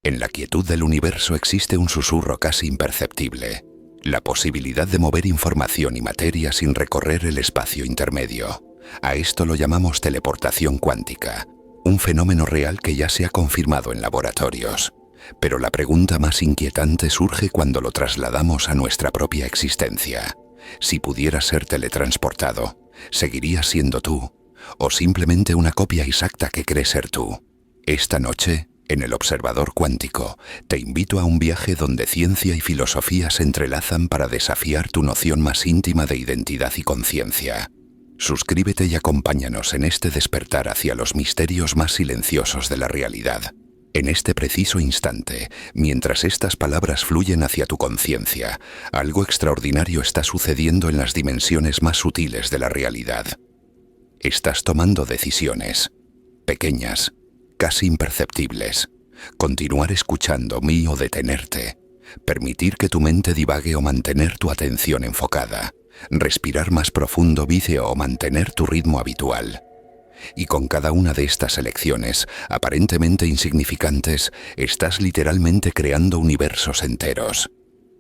En la quietud del universo existe un susurro casi imperceptible, la posibilidad de mover información y materia sin recorrer el espacio intermedio. A esto lo llamamos teleportación cuántica, un fenómeno real que ya se ha confirmado en laboratorios. Pero la pregunta más inquietante surge cuando lo trasladamos a nuestra propia existencia. Si pudieras ser teletransportado, ¿seguirías siendo tú? ¿O simplemente una copia exacta que crees ser tú? Esta noche, en el Observador Cuántico, te invito a un viaje donde ciencia y filosofía se entrelazan para desafiar tu noción más íntima de identidad y conciencia. Suscríbete y acompáñanos en este despertar hacia los misterios más silenciosos de la realidad. En este preciso instante, mientras estas palabras fluyen hacia tu conciencia, algo extraordinario está sucediendo en las dimensiones más sutiles de la realidad. Estás tomando decisiones, pequeñas, casi imperceptibles. Continuar escuchando o detenerte. Permitir que tu mente divague o mantener tu atención enfocada. Respirar más profundo o mantener tu ritmo habitual. Y con cada una de estas elecciones, aparentemente insignificantes, estás literalmente creando universos enteros.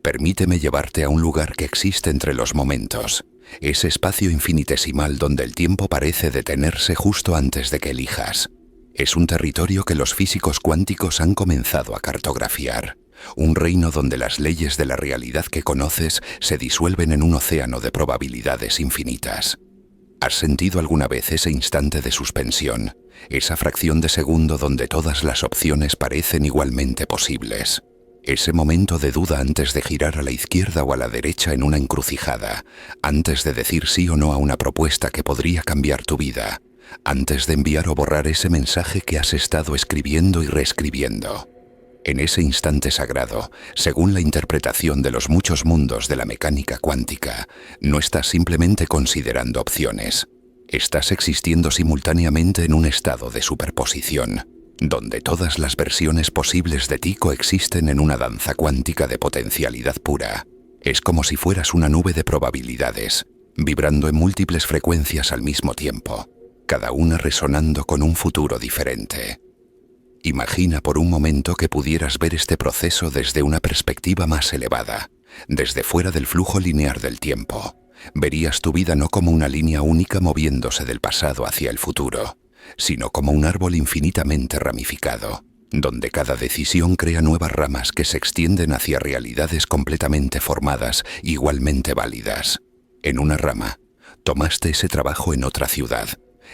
Permíteme llevarte a un lugar que existe entre los momentos, ese espacio infinitesimal donde el tiempo parece detenerse justo antes de que elijas. Es un territorio que los físicos cuánticos han comenzado a cartografiar, un reino donde las leyes de la realidad que conoces se disuelven en un océano de probabilidades infinitas. ¿Has sentido alguna vez ese instante de suspensión, esa fracción de segundo donde todas las opciones parecen igualmente posibles? Ese momento de duda antes de girar a la izquierda o a la derecha en una encrucijada, antes de decir sí o no a una propuesta que podría cambiar tu vida, antes de enviar o borrar ese mensaje que has estado escribiendo y reescribiendo. En ese instante sagrado, según la interpretación de los muchos mundos de la mecánica cuántica, no estás simplemente considerando opciones. Estás existiendo simultáneamente en un estado de superposición, donde todas las versiones posibles de ti coexisten en una danza cuántica de potencialidad pura. Es como si fueras una nube de probabilidades, vibrando en múltiples frecuencias al mismo tiempo, cada una resonando con un futuro diferente. Imagina por un momento que pudieras ver este proceso desde una perspectiva más elevada, desde fuera del flujo lineal del tiempo. Verías tu vida no como una línea única moviéndose del pasado hacia el futuro, sino como un árbol infinitamente ramificado, donde cada decisión crea nuevas ramas que se extienden hacia realidades completamente formadas, igualmente válidas. En una rama, tomaste ese trabajo en otra ciudad,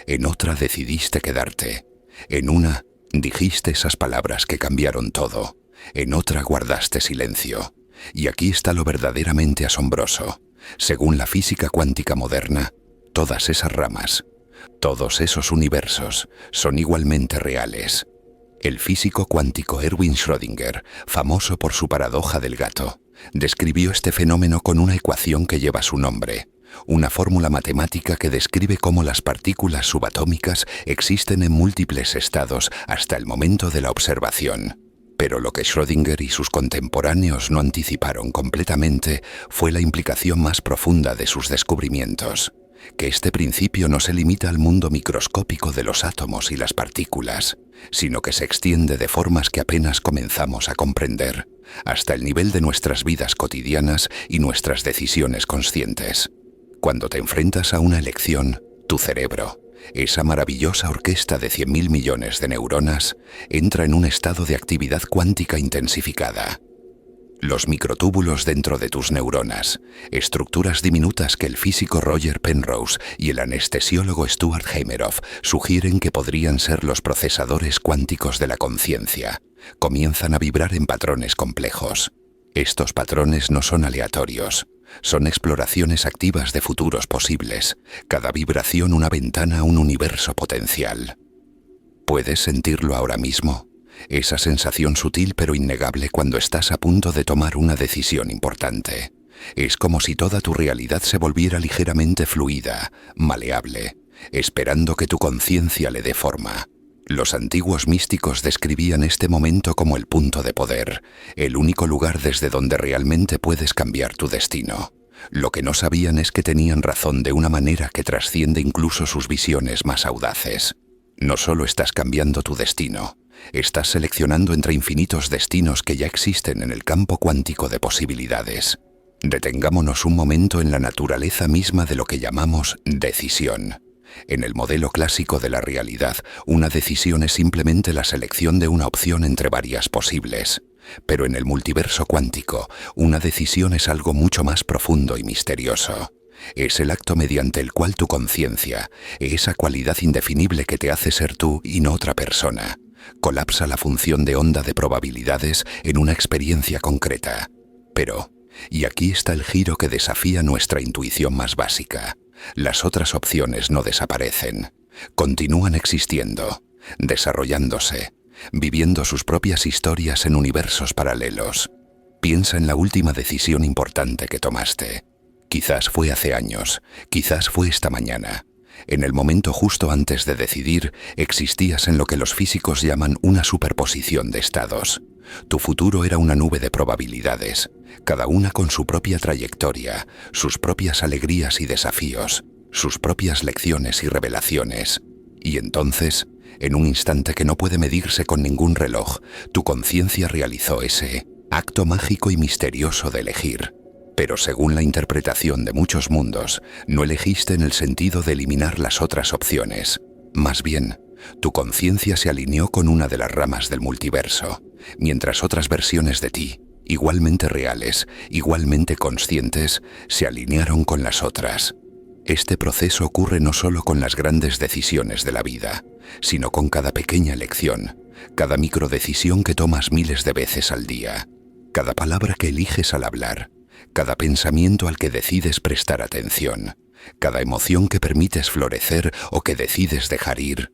en otra decidiste quedarte, en una dijiste esas palabras que cambiaron todo, en otra guardaste silencio. Y aquí está lo verdaderamente asombroso. Según la física cuántica moderna, todas esas ramas, todos esos universos, son igualmente reales. El físico cuántico Erwin Schrödinger, famoso por su paradoja del gato, describió este fenómeno con una ecuación que lleva su nombre, una fórmula matemática que describe cómo las partículas subatómicas existen en múltiples estados hasta el momento de la observación. Pero lo que Schrödinger y sus contemporáneos no anticiparon completamente fue la implicación más profunda de sus descubrimientos, que este principio no se limita al mundo microscópico de los átomos y las partículas, sino que se extiende de formas que apenas comenzamos a comprender, hasta el nivel de nuestras vidas cotidianas y nuestras decisiones conscientes. Cuando te enfrentas a una elección, tu cerebro, esa maravillosa orquesta de 100.000 millones de neuronas, entra en un estado de actividad cuántica intensificada. Los microtúbulos dentro de tus neuronas, estructuras diminutas que el físico Roger Penrose y el anestesiólogo Stuart Hameroff sugieren que podrían ser los procesadores cuánticos de la conciencia, comienzan a vibrar en patrones complejos. Estos patrones no son aleatorios. Son exploraciones activas de futuros posibles, cada vibración una ventana a un universo potencial. ¿Puedes sentirlo ahora mismo? Esa sensación sutil pero innegable cuando estás a punto de tomar una decisión importante. Es como si toda tu realidad se volviera ligeramente fluida, maleable, esperando que tu conciencia le dé forma. Los antiguos místicos describían este momento como el punto de poder, el único lugar desde donde realmente puedes cambiar tu destino. Lo que no sabían es que tenían razón de una manera que trasciende incluso sus visiones más audaces. No solo estás cambiando tu destino, Estás seleccionando entre infinitos destinos que ya existen en el campo cuántico de posibilidades. Detengámonos un momento en la naturaleza misma de lo que llamamos decisión. En el modelo clásico de la realidad, una decisión es simplemente la selección de una opción entre varias posibles. Pero en el multiverso cuántico, una decisión es algo mucho más profundo y misterioso. Es el acto mediante el cual tu conciencia, esa cualidad indefinible que te hace ser tú y no otra persona, colapsa la función de onda de probabilidades en una experiencia concreta. Pero, y aquí está el giro que desafía nuestra intuición más básica, las otras opciones no desaparecen, continúan existiendo, desarrollándose, viviendo sus propias historias en universos paralelos. Piensa en la última decisión importante que tomaste. Quizás fue hace años, quizás fue esta mañana. En el momento justo antes de decidir, existías en lo que los físicos llaman una superposición de estados. Tu futuro era una nube de probabilidades, cada una con su propia trayectoria, sus propias alegrías y desafíos, sus propias lecciones y revelaciones. Y entonces, en un instante que no puede medirse con ningún reloj, tu conciencia realizó ese acto mágico y misterioso de elegir. Pero según la interpretación de muchos mundos, no elegiste en el sentido de eliminar las otras opciones. Más bien, tu conciencia se alineó con una de las ramas del multiverso, mientras otras versiones de ti, igualmente reales, igualmente conscientes, se alinearon con las otras. Este proceso ocurre no solo con las grandes decisiones de la vida, sino con cada pequeña elección, cada microdecisión que tomas miles de veces al día, cada palabra que eliges al hablar, cada pensamiento al que decides prestar atención, cada emoción que permites florecer o que decides dejar ir.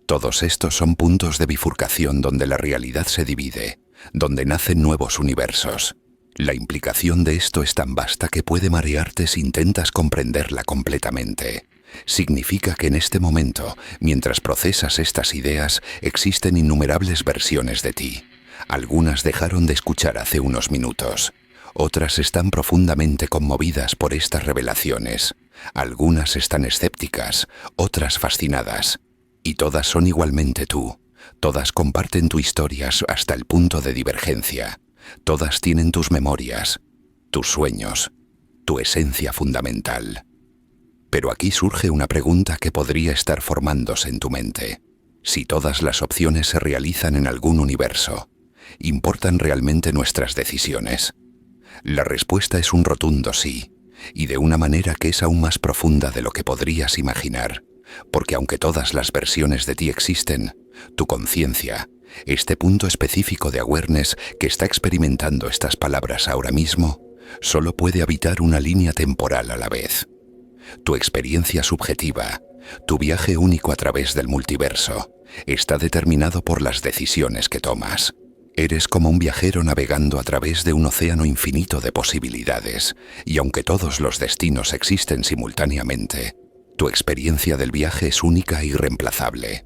Todos estos son puntos de bifurcación donde la realidad se divide, donde nacen nuevos universos. La implicación de esto es tan vasta que puede marearte si intentas comprenderla completamente. Significa que en este momento, mientras procesas estas ideas, existen innumerables versiones de ti. Algunas dejaron de escuchar hace unos minutos. Otras están profundamente conmovidas por estas revelaciones. Algunas están escépticas, otras fascinadas. Y todas son igualmente tú. Todas comparten tu historia hasta el punto de divergencia. Todas tienen tus memorias, tus sueños, tu esencia fundamental. Pero aquí surge una pregunta que podría estar formándose en tu mente. Si todas las opciones se realizan en algún universo, ¿importan realmente nuestras decisiones? La respuesta es un rotundo sí, y de una manera que es aún más profunda de lo que podrías imaginar, porque aunque todas las versiones de ti existen, tu conciencia, este punto específico de awareness que está experimentando estas palabras ahora mismo, solo puede habitar una línea temporal a la vez. Tu experiencia subjetiva, tu viaje único a través del multiverso, está determinado por las decisiones que tomas. Eres como un viajero navegando a través de un océano infinito de posibilidades, y aunque todos los destinos existen simultáneamente, tu experiencia del viaje es única e irreemplazable.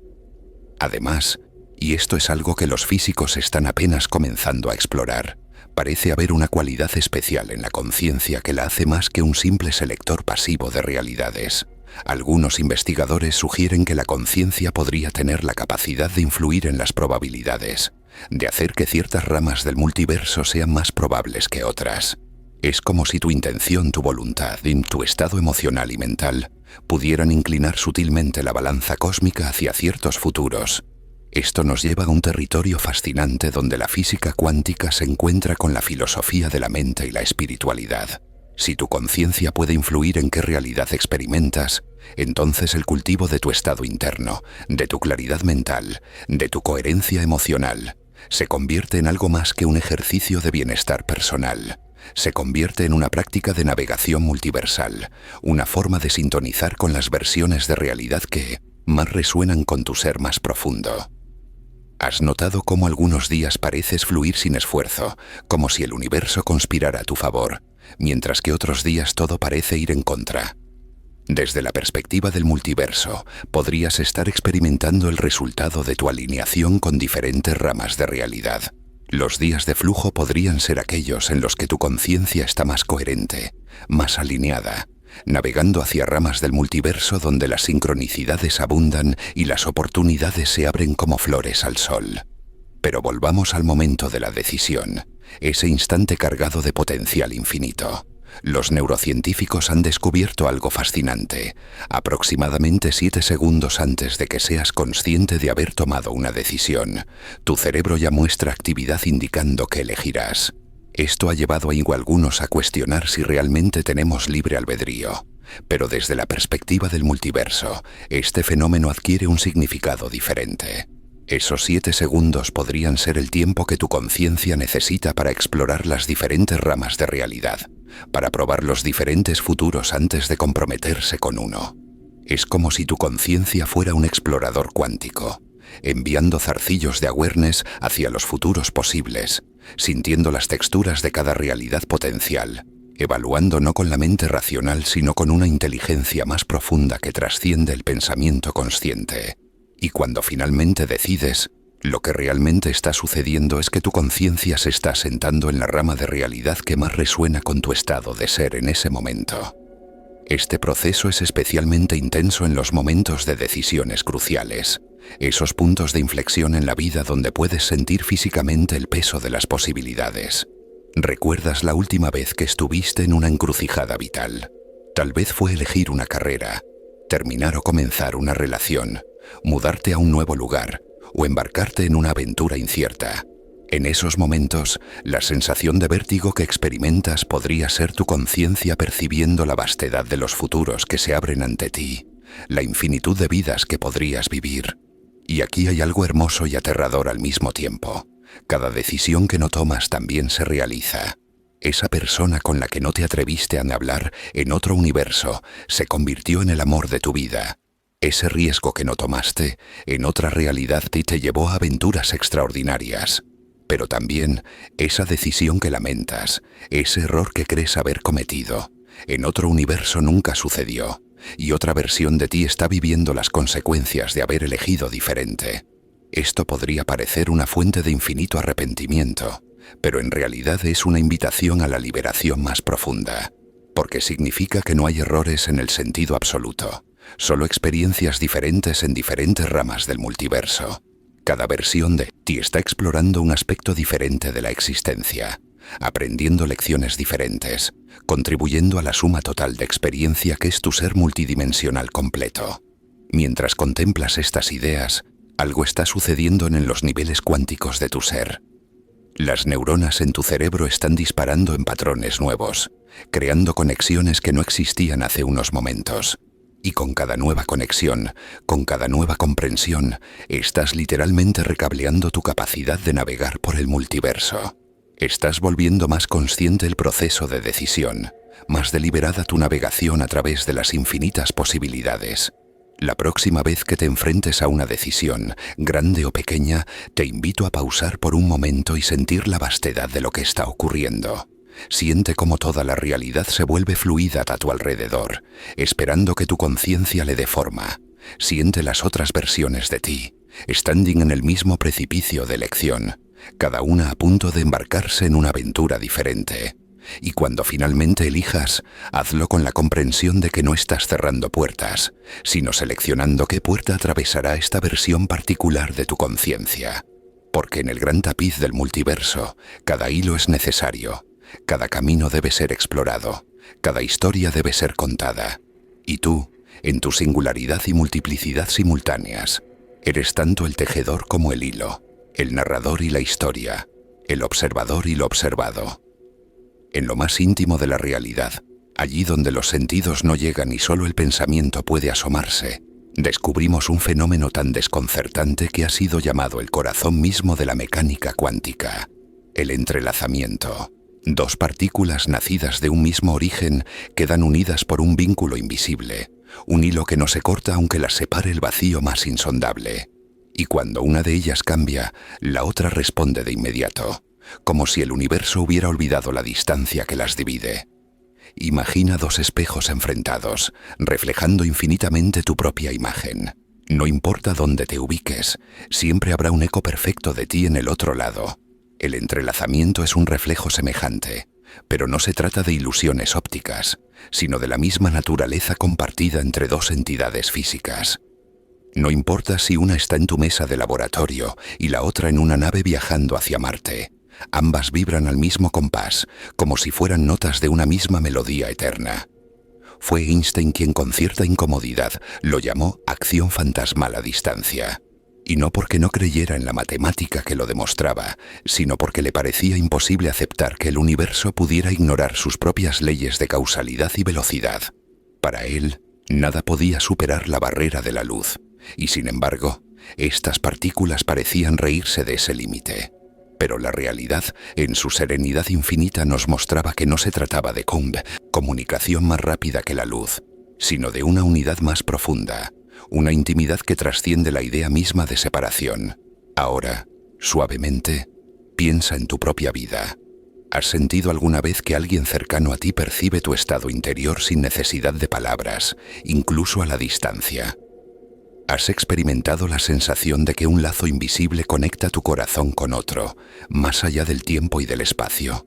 Además, y esto es algo que los físicos están apenas comenzando a explorar, parece haber una cualidad especial en la conciencia que la hace más que un simple selector pasivo de realidades. Algunos investigadores sugieren que la conciencia podría tener la capacidad de influir en las probabilidades, de hacer que ciertas ramas del multiverso sean más probables que otras. Es como si tu intención, tu voluntad y tu estado emocional y mental pudieran inclinar sutilmente la balanza cósmica hacia ciertos futuros. Esto nos lleva a un territorio fascinante donde la física cuántica se encuentra con la filosofía de la mente y la espiritualidad. Si tu conciencia puede influir en qué realidad experimentas, entonces el cultivo de tu estado interno, de tu claridad mental, de tu coherencia emocional, se convierte en algo más que un ejercicio de bienestar personal. Se convierte en una práctica de navegación multiversal, una forma de sintonizar con las versiones de realidad que más resuenan con tu ser más profundo. ¿Has notado cómo algunos días pareces fluir sin esfuerzo, como si el universo conspirara a tu favor, mientras que otros días todo parece ir en contra? Desde la perspectiva del multiverso, podrías estar experimentando el resultado de tu alineación con diferentes ramas de realidad. Los días de flujo podrían ser aquellos en los que tu conciencia está más coherente, más alineada, navegando hacia ramas del multiverso donde las sincronicidades abundan y las oportunidades se abren como flores al sol. Pero volvamos al momento de la decisión, ese instante cargado de potencial infinito. Los neurocientíficos han descubierto algo fascinante. Aproximadamente 7 segundos antes de que seas consciente de haber tomado una decisión, tu cerebro ya muestra actividad indicando que elegirás. Esto ha llevado a algunos a cuestionar si realmente tenemos libre albedrío. Pero desde la perspectiva del multiverso, este fenómeno adquiere un significado diferente. Esos 7 segundos podrían ser el tiempo que tu conciencia necesita para explorar las diferentes ramas de realidad, para probar los diferentes futuros antes de comprometerse con uno. Es como si tu conciencia fuera un explorador cuántico, enviando zarcillos de awareness hacia los futuros posibles, sintiendo las texturas de cada realidad potencial, evaluando no con la mente racional sino con una inteligencia más profunda que trasciende el pensamiento consciente. Y cuando finalmente decides, lo que realmente está sucediendo es que tu conciencia se está sentando en la rama de realidad que más resuena con tu estado de ser en ese momento. Este proceso es especialmente intenso en los momentos de decisiones cruciales, esos puntos de inflexión en la vida donde puedes sentir físicamente el peso de las posibilidades. ¿Recuerdas la última vez que estuviste en una encrucijada vital? Tal vez fue elegir una carrera, terminar o comenzar una relación, mudarte a un nuevo lugar o embarcarte en una aventura incierta. En esos momentos, la sensación de vértigo que experimentas podría ser tu conciencia percibiendo la vastedad de los futuros que se abren ante ti, la infinitud de vidas que podrías vivir. Y aquí hay algo hermoso y aterrador al mismo tiempo. Cada decisión que no tomas también se realiza. Esa persona con la que no te atreviste a hablar en otro universo se convirtió en el amor de tu vida. Ese riesgo que no tomaste en otra realidad te llevó a aventuras extraordinarias. Pero también esa decisión que lamentas, ese error que crees haber cometido, en otro universo nunca sucedió, y otra versión de ti está viviendo las consecuencias de haber elegido diferente. Esto podría parecer una fuente de infinito arrepentimiento, pero en realidad es una invitación a la liberación más profunda, porque significa que no hay errores en el sentido absoluto, solo experiencias diferentes en diferentes ramas del multiverso. Cada versión de ti está explorando un aspecto diferente de la existencia, aprendiendo lecciones diferentes, contribuyendo a la suma total de experiencia que es tu ser multidimensional completo. Mientras contemplas estas ideas, algo está sucediendo en los niveles cuánticos de tu ser. Las neuronas en tu cerebro están disparando en patrones nuevos, creando conexiones que no existían hace unos momentos. Y con cada nueva conexión, con cada nueva comprensión, estás literalmente recableando tu capacidad de navegar por el multiverso. Estás volviendo más consciente el proceso de decisión, más deliberada tu navegación a través de las infinitas posibilidades. La próxima vez que te enfrentes a una decisión, grande o pequeña, te invito a pausar por un momento y sentir la vastedad de lo que está ocurriendo. Siente cómo toda la realidad se vuelve fluida a tu alrededor, esperando que tu conciencia le dé forma. Siente las otras versiones de ti, standing en el mismo precipicio de elección, cada una a punto de embarcarse en una aventura diferente. Y cuando finalmente elijas, hazlo con la comprensión de que no estás cerrando puertas, sino seleccionando qué puerta atravesará esta versión particular de tu conciencia. Porque en el gran tapiz del multiverso, cada hilo es necesario. Cada camino debe ser explorado, cada historia debe ser contada. Y tú, en tu singularidad y multiplicidad simultáneas, eres tanto el tejedor como el hilo, el narrador y la historia, el observador y lo observado. En lo más íntimo de la realidad, allí donde los sentidos no llegan y solo el pensamiento puede asomarse, descubrimos un fenómeno tan desconcertante que ha sido llamado el corazón mismo de la mecánica cuántica, el entrelazamiento. Dos partículas nacidas de un mismo origen quedan unidas por un vínculo invisible, un hilo que no se corta aunque las separe el vacío más insondable. Y cuando una de ellas cambia, la otra responde de inmediato, como si el universo hubiera olvidado la distancia que las divide. Imagina dos espejos enfrentados, reflejando infinitamente tu propia imagen. No importa dónde te ubiques, siempre habrá un eco perfecto de ti en el otro lado. El entrelazamiento es un reflejo semejante, pero no se trata de ilusiones ópticas, sino de la misma naturaleza compartida entre dos entidades físicas. No importa si una está en tu mesa de laboratorio y la otra en una nave viajando hacia Marte. Ambas vibran al mismo compás, como si fueran notas de una misma melodía eterna. Fue Einstein quien con cierta incomodidad lo llamó acción fantasmal a distancia. Y no porque no creyera en la matemática que lo demostraba, sino porque le parecía imposible aceptar que el universo pudiera ignorar sus propias leyes de causalidad y velocidad. Para él, nada podía superar la barrera de la luz, y sin embargo, estas partículas parecían reírse de ese límite. Pero la realidad, en su serenidad infinita, nos mostraba que no se trataba de comunicación más rápida que la luz, sino de una unidad más profunda, una intimidad que trasciende la idea misma de separación. Ahora, suavemente, piensa en tu propia vida. ¿Has sentido alguna vez que alguien cercano a ti percibe tu estado interior sin necesidad de palabras, incluso a la distancia? ¿Has experimentado la sensación de que un lazo invisible conecta tu corazón con otro, más allá del tiempo y del espacio?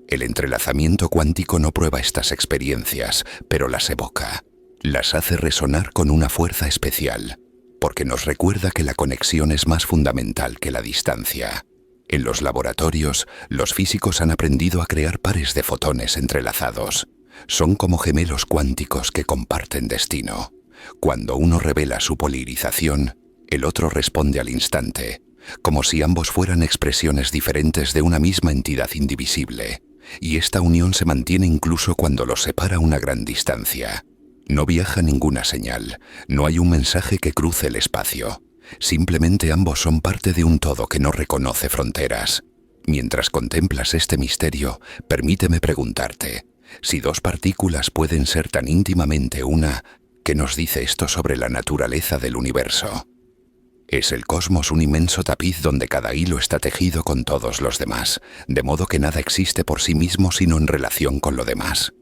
El entrelazamiento cuántico no prueba estas experiencias, pero las evoca. Las hace resonar con una fuerza especial, porque nos recuerda que la conexión es más fundamental que la distancia. En los laboratorios, los físicos han aprendido a crear pares de fotones entrelazados. Son como gemelos cuánticos que comparten destino. Cuando uno revela su polarización, el otro responde al instante, como si ambos fueran expresiones diferentes de una misma entidad indivisible. Y esta unión se mantiene incluso cuando los separa una gran distancia. No viaja ninguna señal, no hay un mensaje que cruce el espacio. Simplemente ambos son parte de un todo que no reconoce fronteras. Mientras contemplas este misterio, permíteme preguntarte, si dos partículas pueden ser tan íntimamente una, ¿qué nos dice esto sobre la naturaleza del universo? Es el cosmos un inmenso tapiz donde cada hilo está tejido con todos los demás, de modo que nada existe por sí mismo sino en relación con lo demás.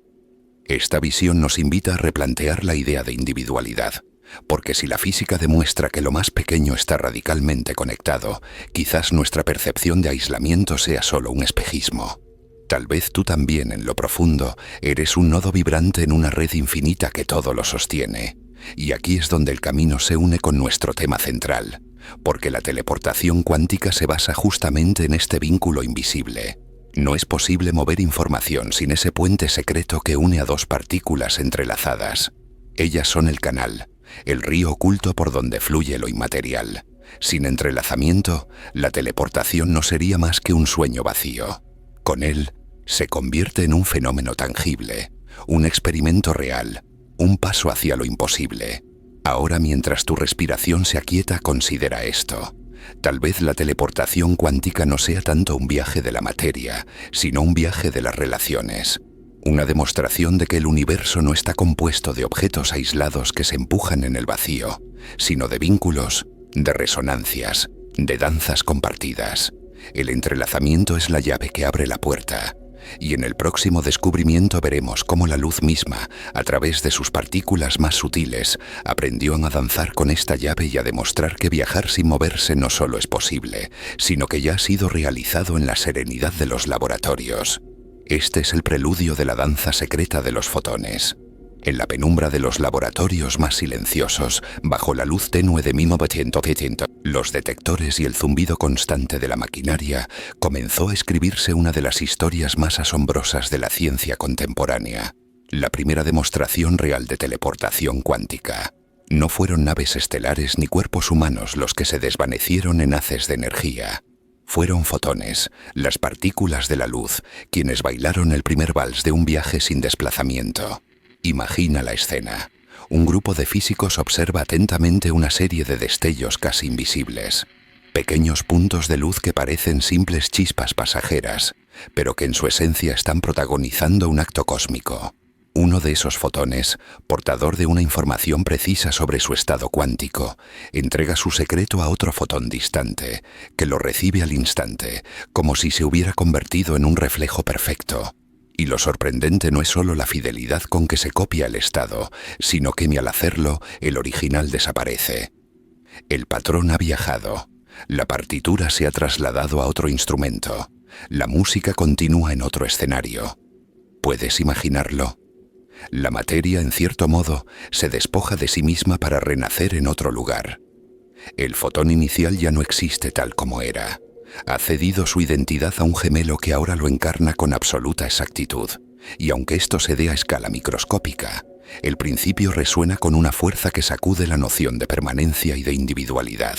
Esta visión nos invita a replantear la idea de individualidad, porque si la física demuestra que lo más pequeño está radicalmente conectado, quizás nuestra percepción de aislamiento sea solo un espejismo. Tal vez tú también, en lo profundo, eres un nodo vibrante en una red infinita que todo lo sostiene. Y aquí es donde el camino se une con nuestro tema central, porque la teleportación cuántica se basa justamente en este vínculo invisible. No es posible mover información sin ese puente secreto que une a dos partículas entrelazadas. Ellas son el canal, el río oculto por donde fluye lo inmaterial. Sin entrelazamiento, la teleportación no sería más que un sueño vacío. Con él, se convierte en un fenómeno tangible, un experimento real, un paso hacia lo imposible. Ahora, mientras tu respiración se aquieta, considera esto. Tal vez la teleportación cuántica no sea tanto un viaje de la materia, sino un viaje de las relaciones. Una demostración de que el universo no está compuesto de objetos aislados que se empujan en el vacío, sino de vínculos, de resonancias, de danzas compartidas. El entrelazamiento es la llave que abre la puerta. Y en el próximo descubrimiento veremos cómo la luz misma, a través de sus partículas más sutiles, aprendió a danzar con esta llave y a demostrar que viajar sin moverse no solo es posible, sino que ya ha sido realizado en la serenidad de los laboratorios. Este es el preludio de la danza secreta de los fotones. En la penumbra de los laboratorios más silenciosos, bajo la luz tenue de 1970, los detectores y el zumbido constante de la maquinaria, comenzó a escribirse una de las historias más asombrosas de la ciencia contemporánea. La primera demostración real de teleportación cuántica. No fueron naves estelares ni cuerpos humanos los que se desvanecieron en haces de energía. Fueron fotones, las partículas de la luz, quienes bailaron el primer vals de un viaje sin desplazamiento. Imagina la escena. Un grupo de físicos observa atentamente una serie de destellos casi invisibles. Pequeños puntos de luz que parecen simples chispas pasajeras, pero que en su esencia están protagonizando un acto cósmico. Uno de esos fotones, portador de una información precisa sobre su estado cuántico, entrega su secreto a otro fotón distante, que lo recibe al instante, como si se hubiera convertido en un reflejo perfecto. Y lo sorprendente no es solo la fidelidad con que se copia el estado, sino que al hacerlo, el original desaparece. El patrón ha viajado. La partitura se ha trasladado a otro instrumento. La música continúa en otro escenario. ¿Puedes imaginarlo? La materia, en cierto modo, se despoja de sí misma para renacer en otro lugar. El fotón inicial ya no existe tal como era. Ha cedido su identidad a un gemelo que ahora lo encarna con absoluta exactitud. Y aunque esto se dé a escala microscópica, el principio resuena con una fuerza que sacude la noción de permanencia y de individualidad.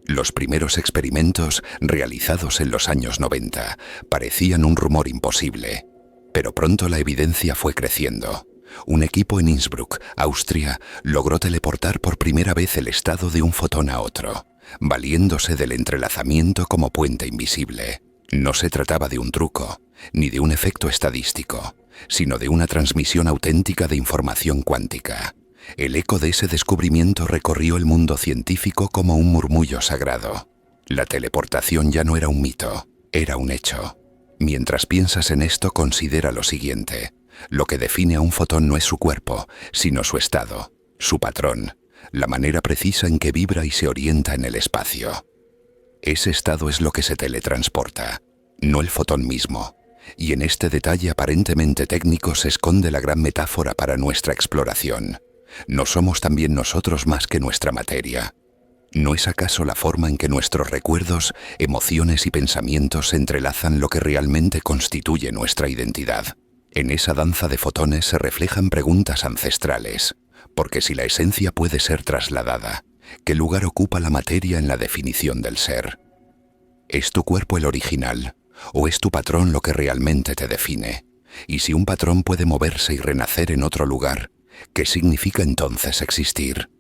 Los primeros experimentos, realizados en los años 90, parecían un rumor imposible. Pero pronto la evidencia fue creciendo. Un equipo en Innsbruck, Austria, logró teleportar por primera vez el estado de un fotón a otro, valiéndose del entrelazamiento como puente invisible. No se trataba de un truco, ni de un efecto estadístico, sino de una transmisión auténtica de información cuántica. El eco de ese descubrimiento recorrió el mundo científico como un murmullo sagrado. La teleportación ya no era un mito, era un hecho. Mientras piensas en esto, considera lo siguiente. Lo que define a un fotón no es su cuerpo, sino su estado, su patrón, la manera precisa en que vibra y se orienta en el espacio. Ese estado es lo que se teletransporta, no el fotón mismo. Y en este detalle aparentemente técnico se esconde la gran metáfora para nuestra exploración. ¿No somos también nosotros más que nuestra materia? ¿No es acaso la forma en que nuestros recuerdos, emociones y pensamientos se entrelazan lo que realmente constituye nuestra identidad? En esa danza de fotones se reflejan preguntas ancestrales, porque si la esencia puede ser trasladada, ¿qué lugar ocupa la materia en la definición del ser? ¿Es tu cuerpo el original, o es tu patrón lo que realmente te define? Y si un patrón puede moverse y renacer en otro lugar, ¿qué significa entonces existir?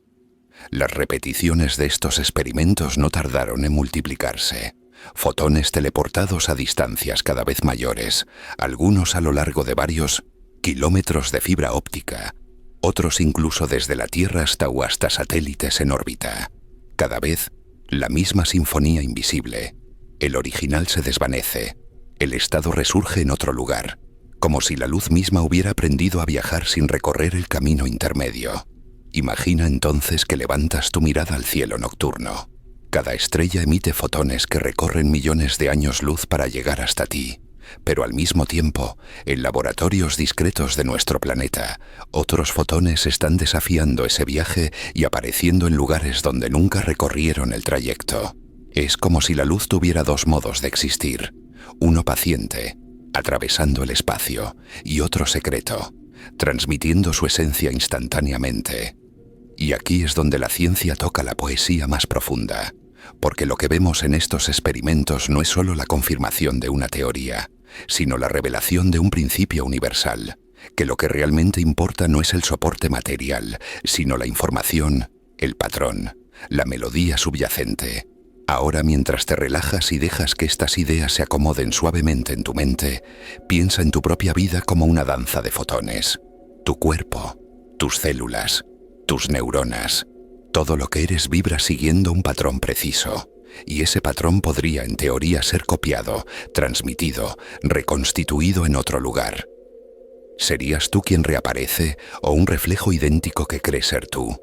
Las repeticiones de estos experimentos no tardaron en multiplicarse. Fotones teleportados a distancias cada vez mayores, algunos a lo largo de varios kilómetros de fibra óptica, otros incluso desde la Tierra hasta satélites en órbita. Cada vez, la misma sinfonía invisible. El original se desvanece, el estado resurge en otro lugar, como si la luz misma hubiera aprendido a viajar sin recorrer el camino intermedio. Imagina entonces que levantas tu mirada al cielo nocturno. Cada estrella emite fotones que recorren millones de años luz para llegar hasta ti, pero al mismo tiempo, en laboratorios discretos de nuestro planeta, otros fotones están desafiando ese viaje y apareciendo en lugares donde nunca recorrieron el trayecto. Es como si la luz tuviera dos modos de existir, uno paciente, atravesando el espacio, y otro secreto, transmitiendo su esencia instantáneamente. Y aquí es donde la ciencia toca la poesía más profunda, porque lo que vemos en estos experimentos no es solo la confirmación de una teoría, sino la revelación de un principio universal, que lo que realmente importa no es el soporte material, sino la información, el patrón, la melodía subyacente. Ahora, mientras te relajas y dejas que estas ideas se acomoden suavemente en tu mente, piensa en tu propia vida como una danza de fotones. Tu cuerpo, tus células, tus neuronas, todo lo que eres vibra siguiendo un patrón preciso, y ese patrón podría en teoría ser copiado, transmitido, reconstituido en otro lugar. ¿Serías tú quien reaparece o un reflejo idéntico que cree ser tú?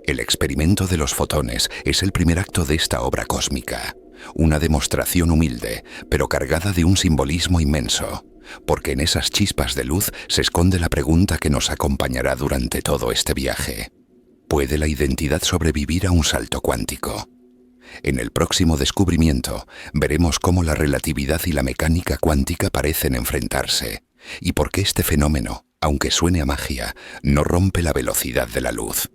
El experimento de los fotones es el primer acto de esta obra cósmica, una demostración humilde, pero cargada de un simbolismo inmenso, porque en esas chispas de luz se esconde la pregunta que nos acompañará durante todo este viaje. ¿Puede la identidad sobrevivir a un salto cuántico? En el próximo descubrimiento veremos cómo la relatividad y la mecánica cuántica parecen enfrentarse, y por qué este fenómeno, aunque suene a magia, no rompe la velocidad de la luz.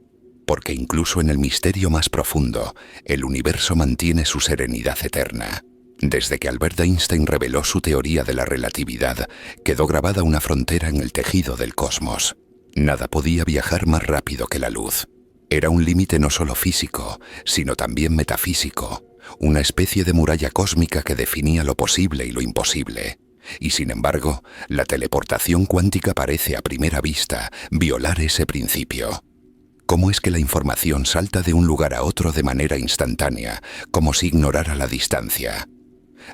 Porque incluso en el misterio más profundo, el universo mantiene su serenidad eterna. Desde que Albert Einstein reveló su teoría de la relatividad, quedó grabada una frontera en el tejido del cosmos. Nada podía viajar más rápido que la luz. Era un límite no solo físico, sino también metafísico, una especie de muralla cósmica que definía lo posible y lo imposible. Y sin embargo, la teleportación cuántica parece a primera vista violar ese principio. ¿Cómo es que la información salta de un lugar a otro de manera instantánea, como si ignorara la distancia?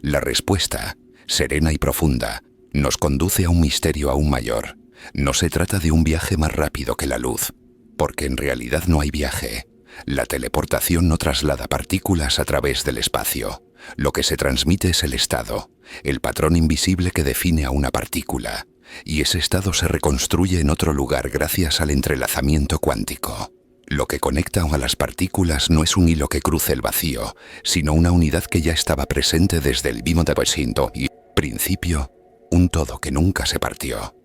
La respuesta, serena y profunda, nos conduce a un misterio aún mayor. No se trata de un viaje más rápido que la luz, porque en realidad no hay viaje. La teleportación no traslada partículas a través del espacio. Lo que se transmite es el estado, el patrón invisible que define a una partícula, y ese estado se reconstruye en otro lugar gracias al entrelazamiento cuántico. Lo que conecta a las partículas no es un hilo que cruce el vacío, sino una unidad que ya estaba presente desde el momento y, principio, un todo que nunca se partió.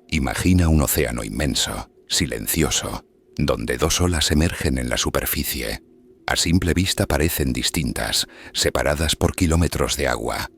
Imagina un océano inmenso, silencioso, donde dos olas emergen en la superficie. A simple vista parecen distintas, separadas por kilómetros de agua,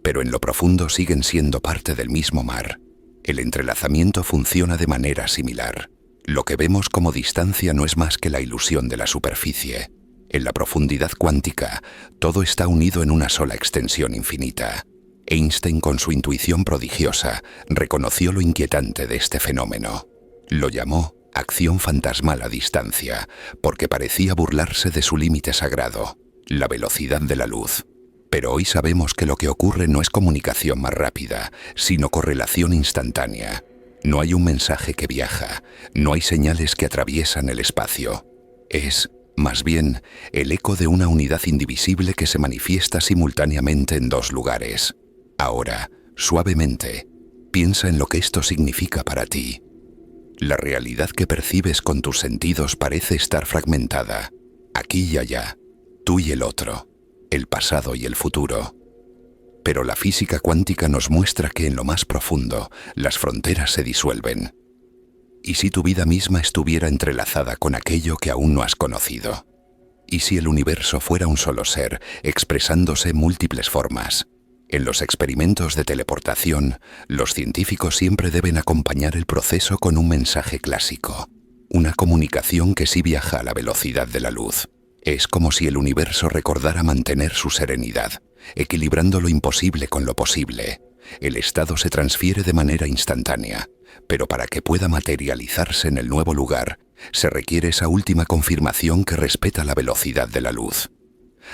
pero en lo profundo siguen siendo parte del mismo mar. El entrelazamiento funciona de manera similar. Lo que vemos como distancia no es más que la ilusión de la superficie. En la profundidad cuántica, todo está unido en una sola extensión infinita. Einstein, con su intuición prodigiosa, reconoció lo inquietante de este fenómeno. Lo llamó acción fantasmal a distancia, porque parecía burlarse de su límite sagrado, la velocidad de la luz. Pero hoy sabemos que lo que ocurre no es comunicación más rápida, sino correlación instantánea. No hay un mensaje que viaja, no hay señales que atraviesan el espacio. Es, más bien, el eco de una unidad indivisible que se manifiesta simultáneamente en dos lugares. Ahora, suavemente, piensa en lo que esto significa para ti. La realidad que percibes con tus sentidos parece estar fragmentada, aquí y allá, tú y el otro, el pasado y el futuro. Pero la física cuántica nos muestra que en lo más profundo, las fronteras se disuelven. ¿Y si tu vida misma estuviera entrelazada con aquello que aún no has conocido? ¿Y si el universo fuera un solo ser, expresándose en múltiples formas? En los experimentos de teleportación, los científicos siempre deben acompañar el proceso con un mensaje clásico, una comunicación que sí viaja a la velocidad de la luz. Es como si el universo recordara mantener su serenidad, equilibrando lo imposible con lo posible. El estado se transfiere de manera instantánea, pero para que pueda materializarse en el nuevo lugar, se requiere esa última confirmación que respeta la velocidad de la luz.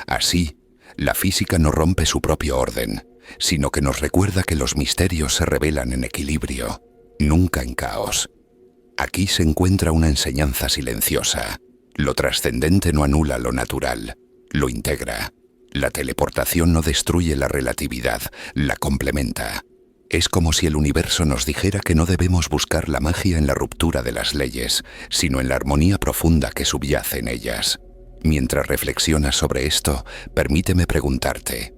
Así, la física no rompe su propio orden, sino que nos recuerda que los misterios se revelan en equilibrio, nunca en caos. Aquí se encuentra una enseñanza silenciosa. Lo trascendente no anula lo natural, lo integra. La teleportación no destruye la relatividad, la complementa. Es como si el universo nos dijera que no debemos buscar la magia en la ruptura de las leyes, sino en la armonía profunda que subyace en ellas. Mientras reflexionas sobre esto, permíteme preguntarte,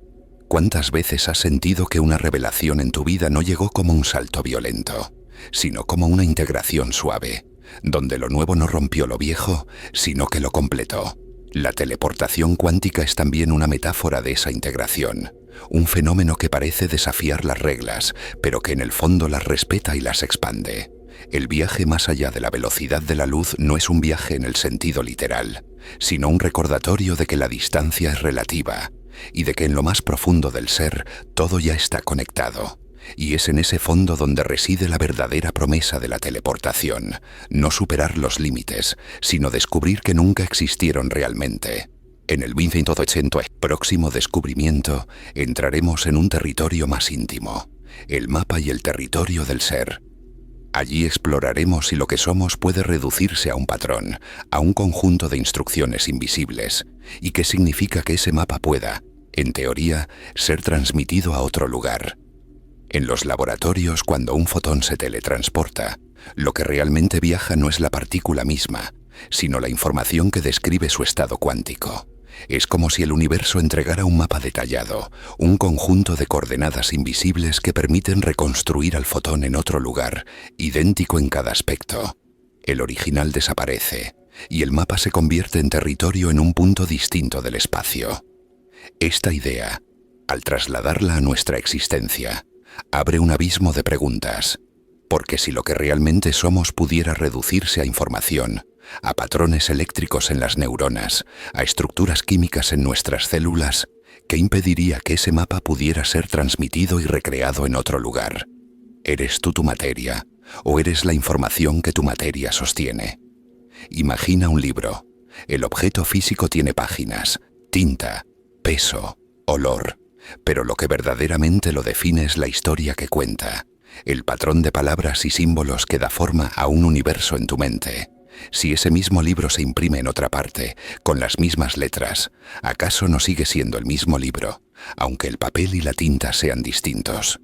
¿cuántas veces has sentido que una revelación en tu vida no llegó como un salto violento, sino como una integración suave, donde lo nuevo no rompió lo viejo, sino que lo completó? La teleportación cuántica es también una metáfora de esa integración, un fenómeno que parece desafiar las reglas, pero que en el fondo las respeta y las expande. El viaje más allá de la velocidad de la luz no es un viaje en el sentido literal, sino un recordatorio de que la distancia es relativa y de que en lo más profundo del ser todo ya está conectado. Y es en ese fondo donde reside la verdadera promesa de la teleportación, no superar los límites, sino descubrir que nunca existieron realmente. En el 2080, próximo descubrimiento, entraremos en un territorio más íntimo, el mapa y el territorio del ser. Allí exploraremos si lo que somos puede reducirse a un patrón, a un conjunto de instrucciones invisibles, y qué significa que ese mapa pueda, en teoría, ser transmitido a otro lugar. En los laboratorios, cuando un fotón se teletransporta, lo que realmente viaja no es la partícula misma, sino la información que describe su estado cuántico. Es como si el universo entregara un mapa detallado, un conjunto de coordenadas invisibles que permiten reconstruir al fotón en otro lugar, idéntico en cada aspecto. El original desaparece, y el mapa se convierte en territorio en un punto distinto del espacio. Esta idea, al trasladarla a nuestra existencia, abre un abismo de preguntas, porque si lo que realmente somos pudiera reducirse a información, a patrones eléctricos en las neuronas, a estructuras químicas en nuestras células, ¿qué impediría que ese mapa pudiera ser transmitido y recreado en otro lugar? ¿Eres tú tu materia, o eres la información que tu materia sostiene? Imagina un libro. El objeto físico tiene páginas, tinta, peso, olor, pero lo que verdaderamente lo define es la historia que cuenta, el patrón de palabras y símbolos que da forma a un universo en tu mente. Si ese mismo libro se imprime en otra parte, con las mismas letras, ¿acaso no sigue siendo el mismo libro, aunque el papel y la tinta sean distintos?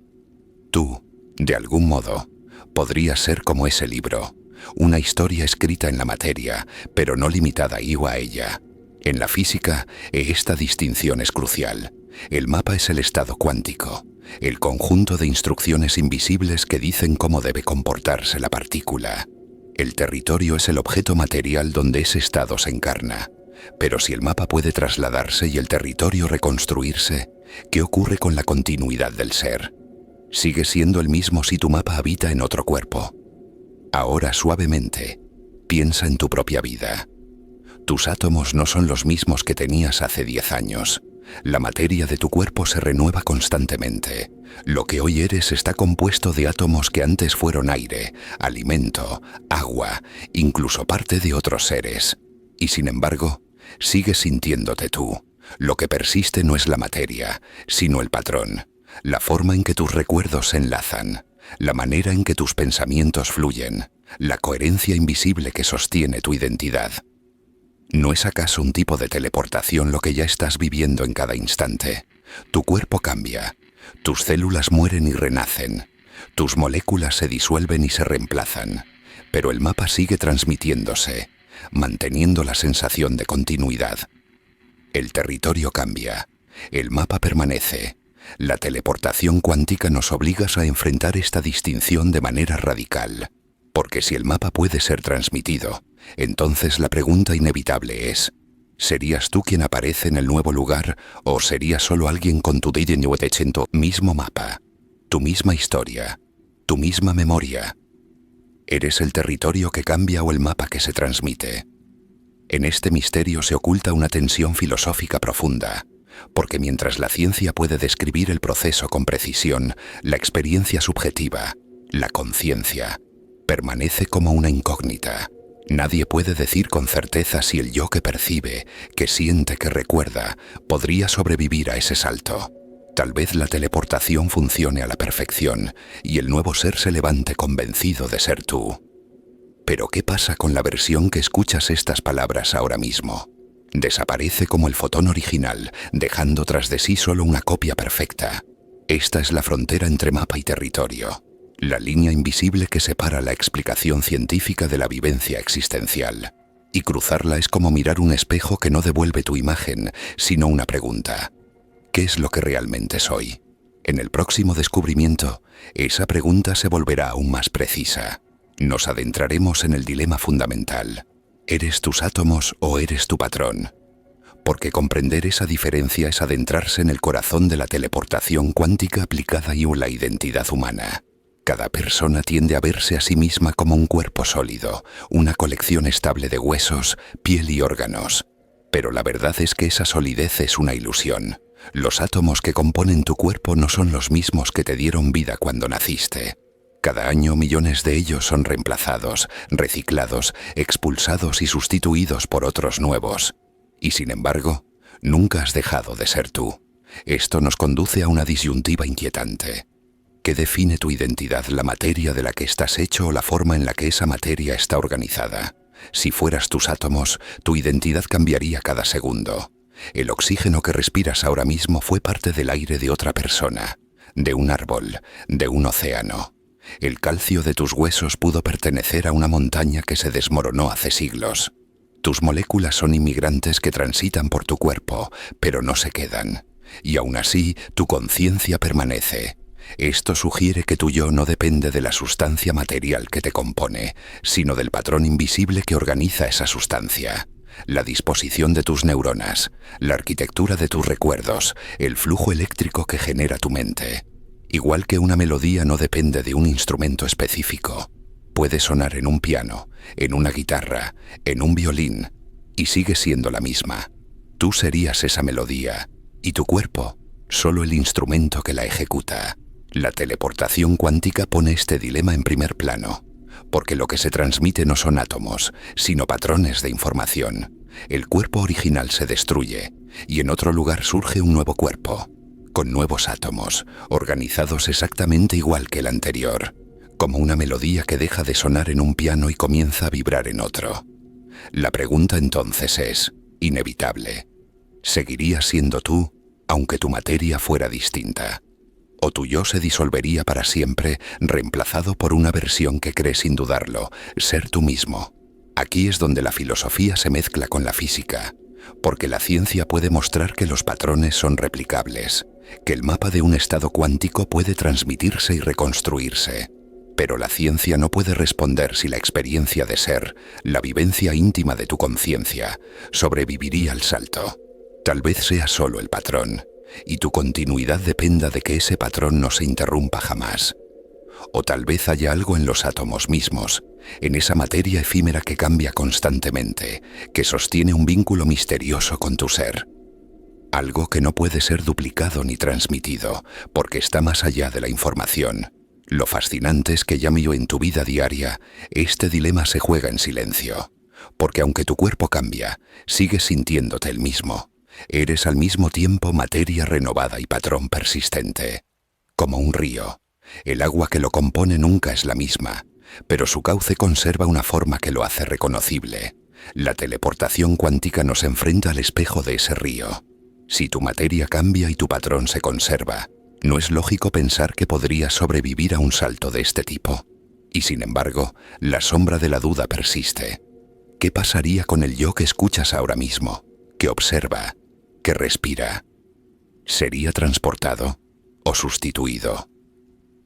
Tú, De algún modo, podría ser como ese libro, una historia escrita en la materia, pero no limitada a ella. En la física, esta distinción es crucial. El mapa es el estado cuántico, el conjunto de instrucciones invisibles que dicen cómo debe comportarse la partícula. El territorio es el objeto material donde ese estado se encarna. Pero si el mapa puede trasladarse y el territorio reconstruirse, ¿qué ocurre con la continuidad del ser? Sigue siendo el mismo si tu mapa habita en otro cuerpo. Ahora, suavemente, piensa en tu propia vida. Tus átomos no son los mismos que tenías hace 10 años. La materia de tu cuerpo se renueva constantemente. Lo que hoy eres está compuesto de átomos que antes fueron aire, alimento, agua, incluso parte de otros seres. Y sin embargo, sigues sintiéndote tú. Lo que persiste no es la materia, sino el patrón, la forma en que tus recuerdos se enlazan, la manera en que tus pensamientos fluyen, la coherencia invisible que sostiene tu identidad. ¿No es acaso un tipo de teleportación lo que ya estás viviendo en cada instante? Tu cuerpo cambia, tus células mueren y renacen, tus moléculas se disuelven y se reemplazan, pero el mapa sigue transmitiéndose, manteniendo la sensación de continuidad. El territorio cambia, el mapa permanece. La teleportación cuántica nos obliga a enfrentar esta distinción de manera radical, porque si el mapa puede ser transmitido, entonces la pregunta inevitable es, ¿serías tú quien aparece en el nuevo lugar o serías solo alguien con tu mismo mapa, tu misma historia, tu misma memoria? ¿Eres el territorio que cambia o el mapa que se transmite? En este misterio se oculta una tensión filosófica profunda, porque mientras la ciencia puede describir el proceso con precisión, la experiencia subjetiva, la conciencia, permanece como una incógnita. Nadie puede decir con certeza si el yo que percibe, que siente, que recuerda, podría sobrevivir a ese salto. Tal vez la teleportación funcione a la perfección y el nuevo ser se levante convencido de ser tú. Pero ¿qué pasa con la versión que escuchas estas palabras ahora mismo? Desaparece como el fotón original, dejando tras de sí solo una copia perfecta. Esta es la frontera entre mapa y territorio, la línea invisible que separa la explicación científica de la vivencia existencial. Y cruzarla es como mirar un espejo que no devuelve tu imagen, sino una pregunta. ¿Qué es lo que realmente soy? En el próximo descubrimiento, esa pregunta se volverá aún más precisa. Nos adentraremos en el dilema fundamental. ¿Eres tus átomos o eres tu patrón? Porque comprender esa diferencia es adentrarse en el corazón de la teleportación cuántica aplicada a la identidad humana. Cada persona tiende a verse a sí misma como un cuerpo sólido, una colección estable de huesos, piel y órganos. Pero la verdad es que esa solidez es una ilusión. Los átomos que componen tu cuerpo no son los mismos que te dieron vida cuando naciste. Cada año millones de ellos son reemplazados, reciclados, expulsados y sustituidos por otros nuevos. Y sin embargo, nunca has dejado de ser tú. Esto nos conduce a una disyuntiva inquietante. ¿Qué define tu identidad, la materia de la que estás hecho o la forma en la que esa materia está organizada? Si fueras tus átomos, tu identidad cambiaría cada segundo. El oxígeno que respiras ahora mismo fue parte del aire de otra persona, de un árbol, de un océano. El calcio de tus huesos pudo pertenecer a una montaña que se desmoronó hace siglos. Tus moléculas son inmigrantes que transitan por tu cuerpo, pero no se quedan. Y aún así, tu conciencia permanece. Esto sugiere que tu yo no depende de la sustancia material que te compone, sino del patrón invisible que organiza esa sustancia. La disposición de tus neuronas, la arquitectura de tus recuerdos, el flujo eléctrico que genera tu mente. Igual que una melodía no depende de un instrumento específico. Puede sonar en un piano, en una guitarra, en un violín, y sigue siendo la misma. Tú serías esa melodía, y tu cuerpo, solo el instrumento que la ejecuta. La teleportación cuántica pone este dilema en primer plano, porque lo que se transmite no son átomos, sino patrones de información. El cuerpo original se destruye, y en otro lugar surge un nuevo cuerpo, con nuevos átomos, organizados exactamente igual que el anterior, como una melodía que deja de sonar en un piano y comienza a vibrar en otro. La pregunta entonces es, inevitable, ¿seguirías siendo tú, aunque tu materia fuera distinta? O tu yo se disolvería para siempre, reemplazado por una versión que cree sin dudarlo, ser tú mismo. Aquí es donde la filosofía se mezcla con la física, porque la ciencia puede mostrar que los patrones son replicables, que el mapa de un estado cuántico puede transmitirse y reconstruirse. Pero la ciencia no puede responder si la experiencia de ser, la vivencia íntima de tu conciencia, sobreviviría al salto. Tal vez sea solo el patrón, y tu continuidad dependa de que ese patrón no se interrumpa jamás. O tal vez haya algo en los átomos mismos, en esa materia efímera que cambia constantemente, que sostiene un vínculo misterioso con tu ser. Algo que no puede ser duplicado ni transmitido, porque está más allá de la información. Lo fascinante es que ya mío en tu vida diaria, este dilema se juega en silencio, porque aunque tu cuerpo cambia, sigues sintiéndote el mismo. Eres al mismo tiempo materia renovada y patrón persistente. Como un río, el agua que lo compone nunca es la misma, pero su cauce conserva una forma que lo hace reconocible. La teleportación cuántica nos enfrenta al espejo de ese río. Si tu materia cambia y tu patrón se conserva, no es lógico pensar que podrías sobrevivir a un salto de este tipo. Y sin embargo, la sombra de la duda persiste. ¿Qué pasaría con el yo que escuchas ahora mismo, que observa, que respira? ¿Sería transportado o sustituido?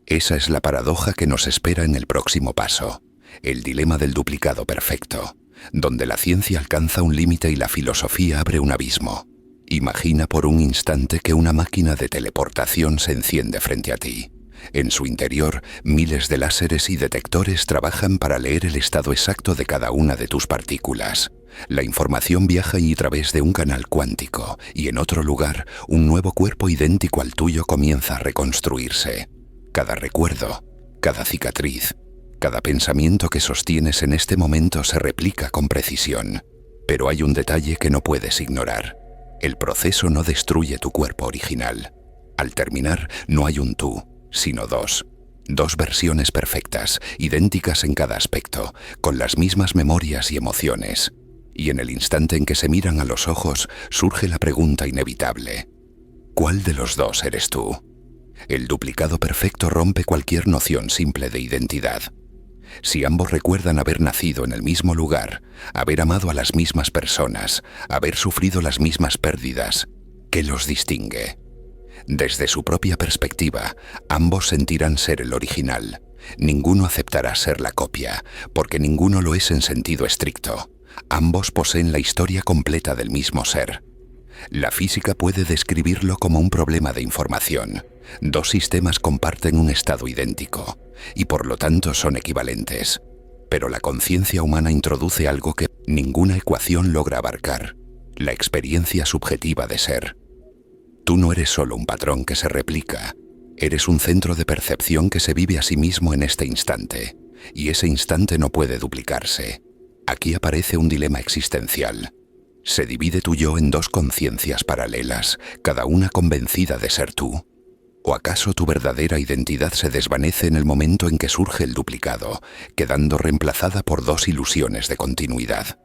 Esa es la paradoja que nos espera en el próximo paso, el dilema del duplicado perfecto, donde la ciencia alcanza un límite y la filosofía abre un abismo. Imagina por un instante que una máquina de teleportación se enciende frente a ti. En su interior, miles de láseres y detectores trabajan para leer el estado exacto de cada una de tus partículas. La información viaja y a través de un canal cuántico, y en otro lugar, un nuevo cuerpo idéntico al tuyo comienza a reconstruirse. Cada recuerdo, cada cicatriz, cada pensamiento que sostienes en este momento se replica con precisión. Pero hay un detalle que no puedes ignorar. El proceso no destruye tu cuerpo original. Al terminar, no hay un tú, sino dos. Dos versiones perfectas, idénticas en cada aspecto, con las mismas memorias y emociones. Y en el instante en que se miran a los ojos, surge la pregunta inevitable. ¿Cuál de los dos eres tú? El duplicado perfecto rompe cualquier noción simple de identidad. Si ambos recuerdan haber nacido en el mismo lugar, haber amado a las mismas personas, haber sufrido las mismas pérdidas, ¿qué los distingue? Desde su propia perspectiva, ambos sentirán ser el original. Ninguno aceptará ser la copia, porque ninguno lo es en sentido estricto. Ambos poseen la historia completa del mismo ser. La física puede describirlo como un problema de información. Dos sistemas comparten un estado idéntico, y por lo tanto son equivalentes. Pero la conciencia humana introduce algo que ninguna ecuación logra abarcar: la experiencia subjetiva de ser. Tú no eres solo un patrón que se replica, eres un centro de percepción que se vive a sí mismo en este instante, y ese instante no puede duplicarse. Aquí aparece un dilema existencial. ¿Se divide tu yo en dos conciencias paralelas, cada una convencida de ser tú? ¿O acaso tu verdadera identidad se desvanece en el momento en que surge el duplicado, quedando reemplazada por dos ilusiones de continuidad?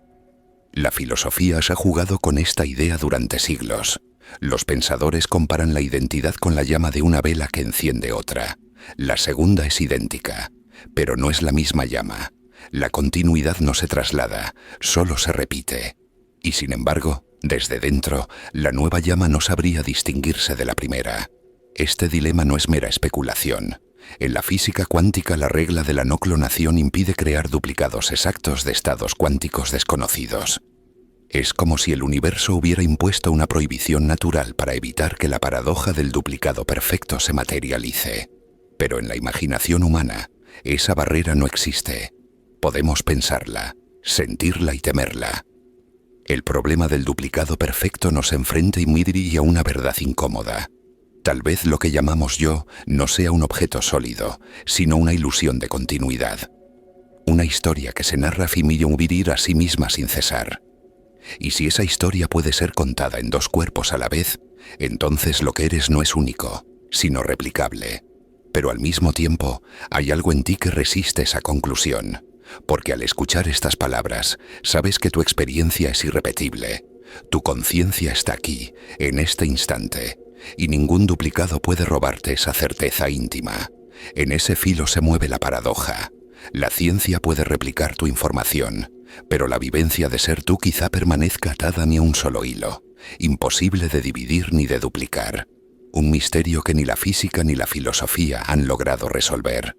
La filosofía se ha jugado con esta idea durante siglos. Los pensadores comparan la identidad con la llama de una vela que enciende otra. La segunda es idéntica, pero no es la misma llama. La continuidad no se traslada, solo se repite. Y sin embargo, desde dentro, la nueva llama no sabría distinguirse de la primera. Este dilema no es mera especulación. En la física cuántica, la regla de la no clonación impide crear duplicados exactos de estados cuánticos desconocidos. Es como si el universo hubiera impuesto una prohibición natural para evitar que la paradoja del duplicado perfecto se materialice. Pero en la imaginación humana, esa barrera no existe. Podemos pensarla, sentirla y temerla. El problema del duplicado perfecto nos enfrenta y a una verdad incómoda. Tal vez lo que llamamos yo no sea un objeto sólido, sino una ilusión de continuidad. Una historia que se narra vivir a sí misma sin cesar. Y si esa historia puede ser contada en dos cuerpos a la vez, entonces lo que eres no es único, sino replicable. Pero al mismo tiempo, hay algo en ti que resiste esa conclusión, porque al escuchar estas palabras, sabes que tu experiencia es irrepetible. Tu conciencia está aquí, en este instante, y ningún duplicado puede robarte esa certeza íntima. En ese filo se mueve la paradoja. La ciencia puede replicar tu información, pero la vivencia de ser tú quizá permanezca atada ni a un solo hilo, imposible de dividir ni de duplicar. Un misterio que ni la física ni la filosofía han logrado resolver.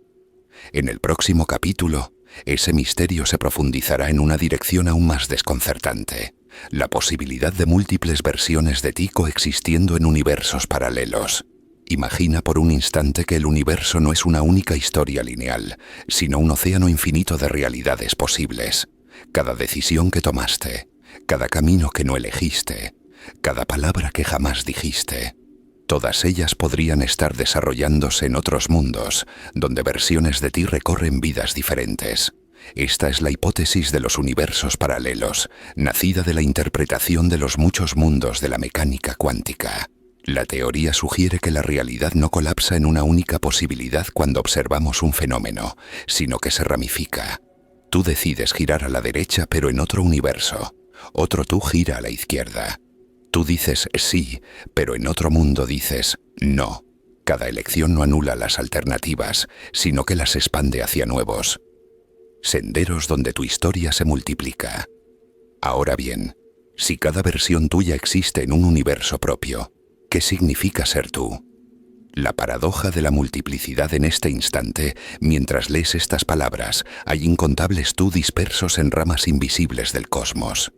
En el próximo capítulo, ese misterio se profundizará en una dirección aún más desconcertante: la posibilidad de múltiples versiones de ti coexistiendo en universos paralelos. Imagina por un instante que el universo no es una única historia lineal, sino un océano infinito de realidades posibles. Cada decisión que tomaste, cada camino que no elegiste, cada palabra que jamás dijiste, todas ellas podrían estar desarrollándose en otros mundos, donde versiones de ti recorren vidas diferentes. Esta es la hipótesis de los universos paralelos, nacida de la interpretación de los muchos mundos de la mecánica cuántica. La teoría sugiere que la realidad no colapsa en una única posibilidad cuando observamos un fenómeno, sino que se ramifica. Tú decides girar a la derecha, pero en otro universo. Otro tú gira a la izquierda. Tú dices sí, pero en otro mundo dices no. Cada elección no anula las alternativas, sino que las expande hacia nuevos senderos donde tu historia se multiplica. Ahora bien, si cada versión tuya existe en un universo propio, ¿qué significa ser tú? La paradoja de la multiplicidad en este instante, mientras lees estas palabras, hay incontables tú dispersos en ramas invisibles del cosmos.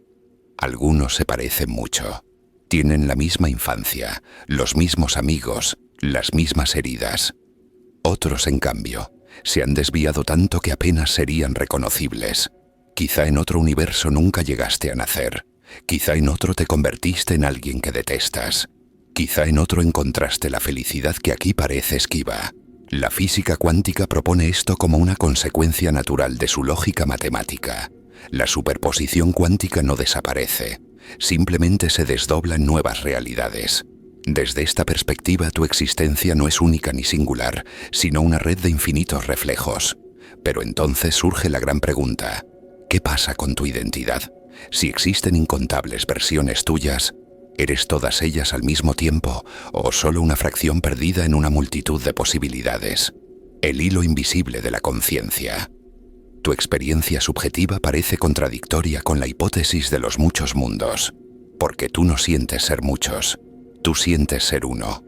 Algunos se parecen mucho. Tienen la misma infancia, los mismos amigos, las mismas heridas. Otros, en cambio, se han desviado tanto que apenas serían reconocibles. Quizá en otro universo nunca llegaste a nacer. Quizá en otro te convertiste en alguien que detestas. Quizá en otro encontraste la felicidad que aquí parece esquiva. La física cuántica propone esto como una consecuencia natural de su lógica matemática. La superposición cuántica no desaparece, simplemente se desdobla en nuevas realidades. Desde esta perspectiva, tu existencia no es única ni singular, sino una red de infinitos reflejos. Pero entonces surge la gran pregunta: ¿qué pasa con tu identidad? Si existen incontables versiones tuyas, ¿eres todas ellas al mismo tiempo o solo una fracción perdida en una multitud de posibilidades? El hilo invisible de la conciencia. Tu experiencia subjetiva parece contradictoria con la hipótesis de los muchos mundos, porque tú no sientes ser muchos. Tú sientes ser uno.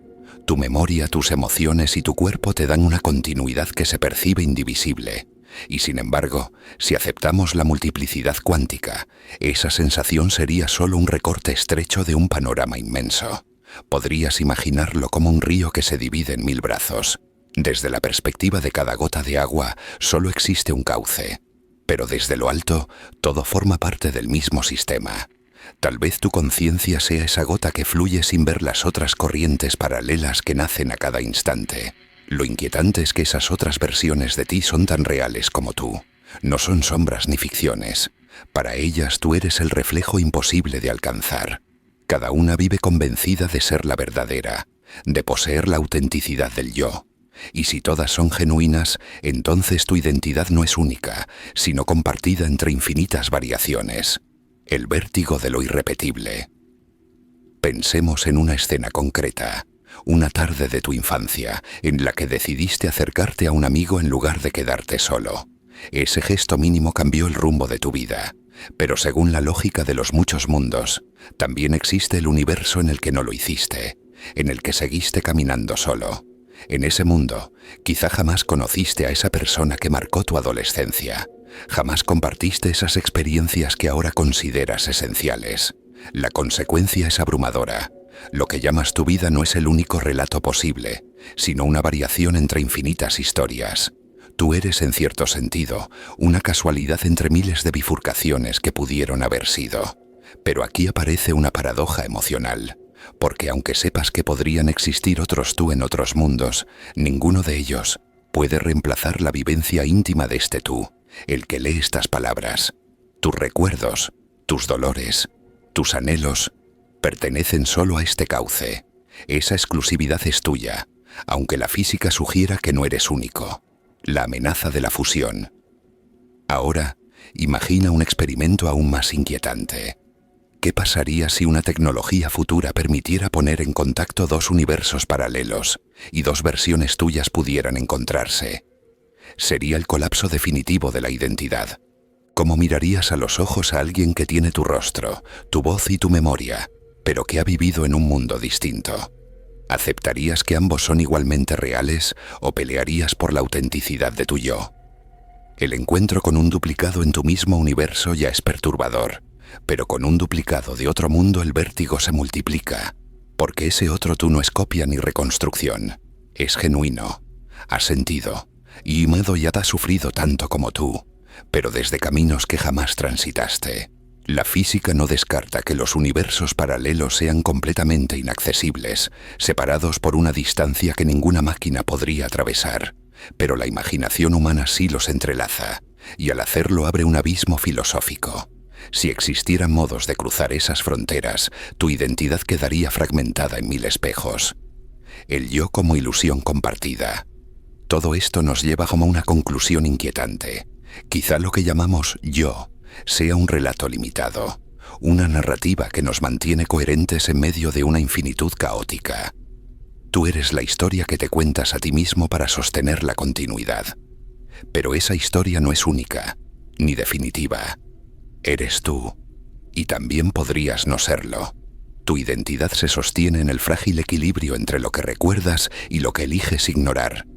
Tu memoria, tus emociones y tu cuerpo te dan una continuidad que se percibe indivisible. Y sin embargo, si aceptamos la multiplicidad cuántica, esa sensación sería solo un recorte estrecho de un panorama inmenso. Podrías imaginarlo como un río que se divide en 1000 brazos. Desde la perspectiva de cada gota de agua, solo existe un cauce. Pero desde lo alto, todo forma parte del mismo sistema. Tal vez tu conciencia sea esa gota que fluye sin ver las otras corrientes paralelas que nacen a cada instante. Lo inquietante es que esas otras versiones de ti son tan reales como tú. No son sombras ni ficciones. Para ellas tú eres el reflejo imposible de alcanzar. Cada una vive convencida de ser la verdadera, de poseer la autenticidad del yo. Y si todas son genuinas, entonces tu identidad no es única, sino compartida entre infinitas variaciones. El vértigo de lo irrepetible. Pensemos en una escena concreta, una tarde de tu infancia, en la que decidiste acercarte a un amigo en lugar de quedarte solo. Ese gesto mínimo cambió el rumbo de tu vida, pero según la lógica de los muchos mundos, también existe el universo en el que no lo hiciste, en el que seguiste caminando solo. En ese mundo, quizá jamás conociste a esa persona que marcó tu adolescencia. Jamás compartiste esas experiencias que ahora consideras esenciales. La consecuencia es abrumadora. Lo que llamas tu vida no es el único relato posible, sino una variación entre infinitas historias. Tú eres, en cierto sentido, una casualidad entre miles de bifurcaciones que pudieron haber sido. Pero aquí aparece una paradoja emocional, porque aunque sepas que podrían existir otros tú en otros mundos, ninguno de ellos puede reemplazar la vivencia íntima de este tú, el que lee estas palabras. Tus recuerdos, tus dolores, tus anhelos, pertenecen solo a este cauce. Esa exclusividad es tuya, aunque la física sugiera que no eres único. La amenaza de la fusión. Ahora, imagina un experimento aún más inquietante. ¿Qué pasaría si una tecnología futura permitiera poner en contacto dos universos paralelos y dos versiones tuyas pudieran encontrarse? Sería el colapso definitivo de la identidad. ¿Cómo mirarías a los ojos a alguien que tiene tu rostro, tu voz y tu memoria, pero que ha vivido en un mundo distinto? ¿Aceptarías que ambos son igualmente reales o pelearías por la autenticidad de tu yo? El encuentro con un duplicado en tu mismo universo ya es perturbador, pero con un duplicado de otro mundo el vértigo se multiplica, porque ese otro tú no es copia ni reconstrucción, es genuino, ha sentido y amado y ha sufrido tanto como tú, pero desde caminos que jamás transitaste. La física no descarta que los universos paralelos sean completamente inaccesibles, separados por una distancia que ninguna máquina podría atravesar, pero la imaginación humana sí los entrelaza, y al hacerlo abre un abismo filosófico. Si existieran modos de cruzar esas fronteras, tu identidad quedaría fragmentada en 1000 espejos. El yo como ilusión compartida. Todo esto nos lleva como una conclusión inquietante. Quizá lo que llamamos yo sea un relato limitado, una narrativa que nos mantiene coherentes en medio de una infinitud caótica. Tú eres la historia que te cuentas a ti mismo para sostener la continuidad. Pero esa historia no es única, ni definitiva. Eres tú, y también podrías no serlo. Tu identidad se sostiene en el frágil equilibrio entre lo que recuerdas y lo que eliges ignorar.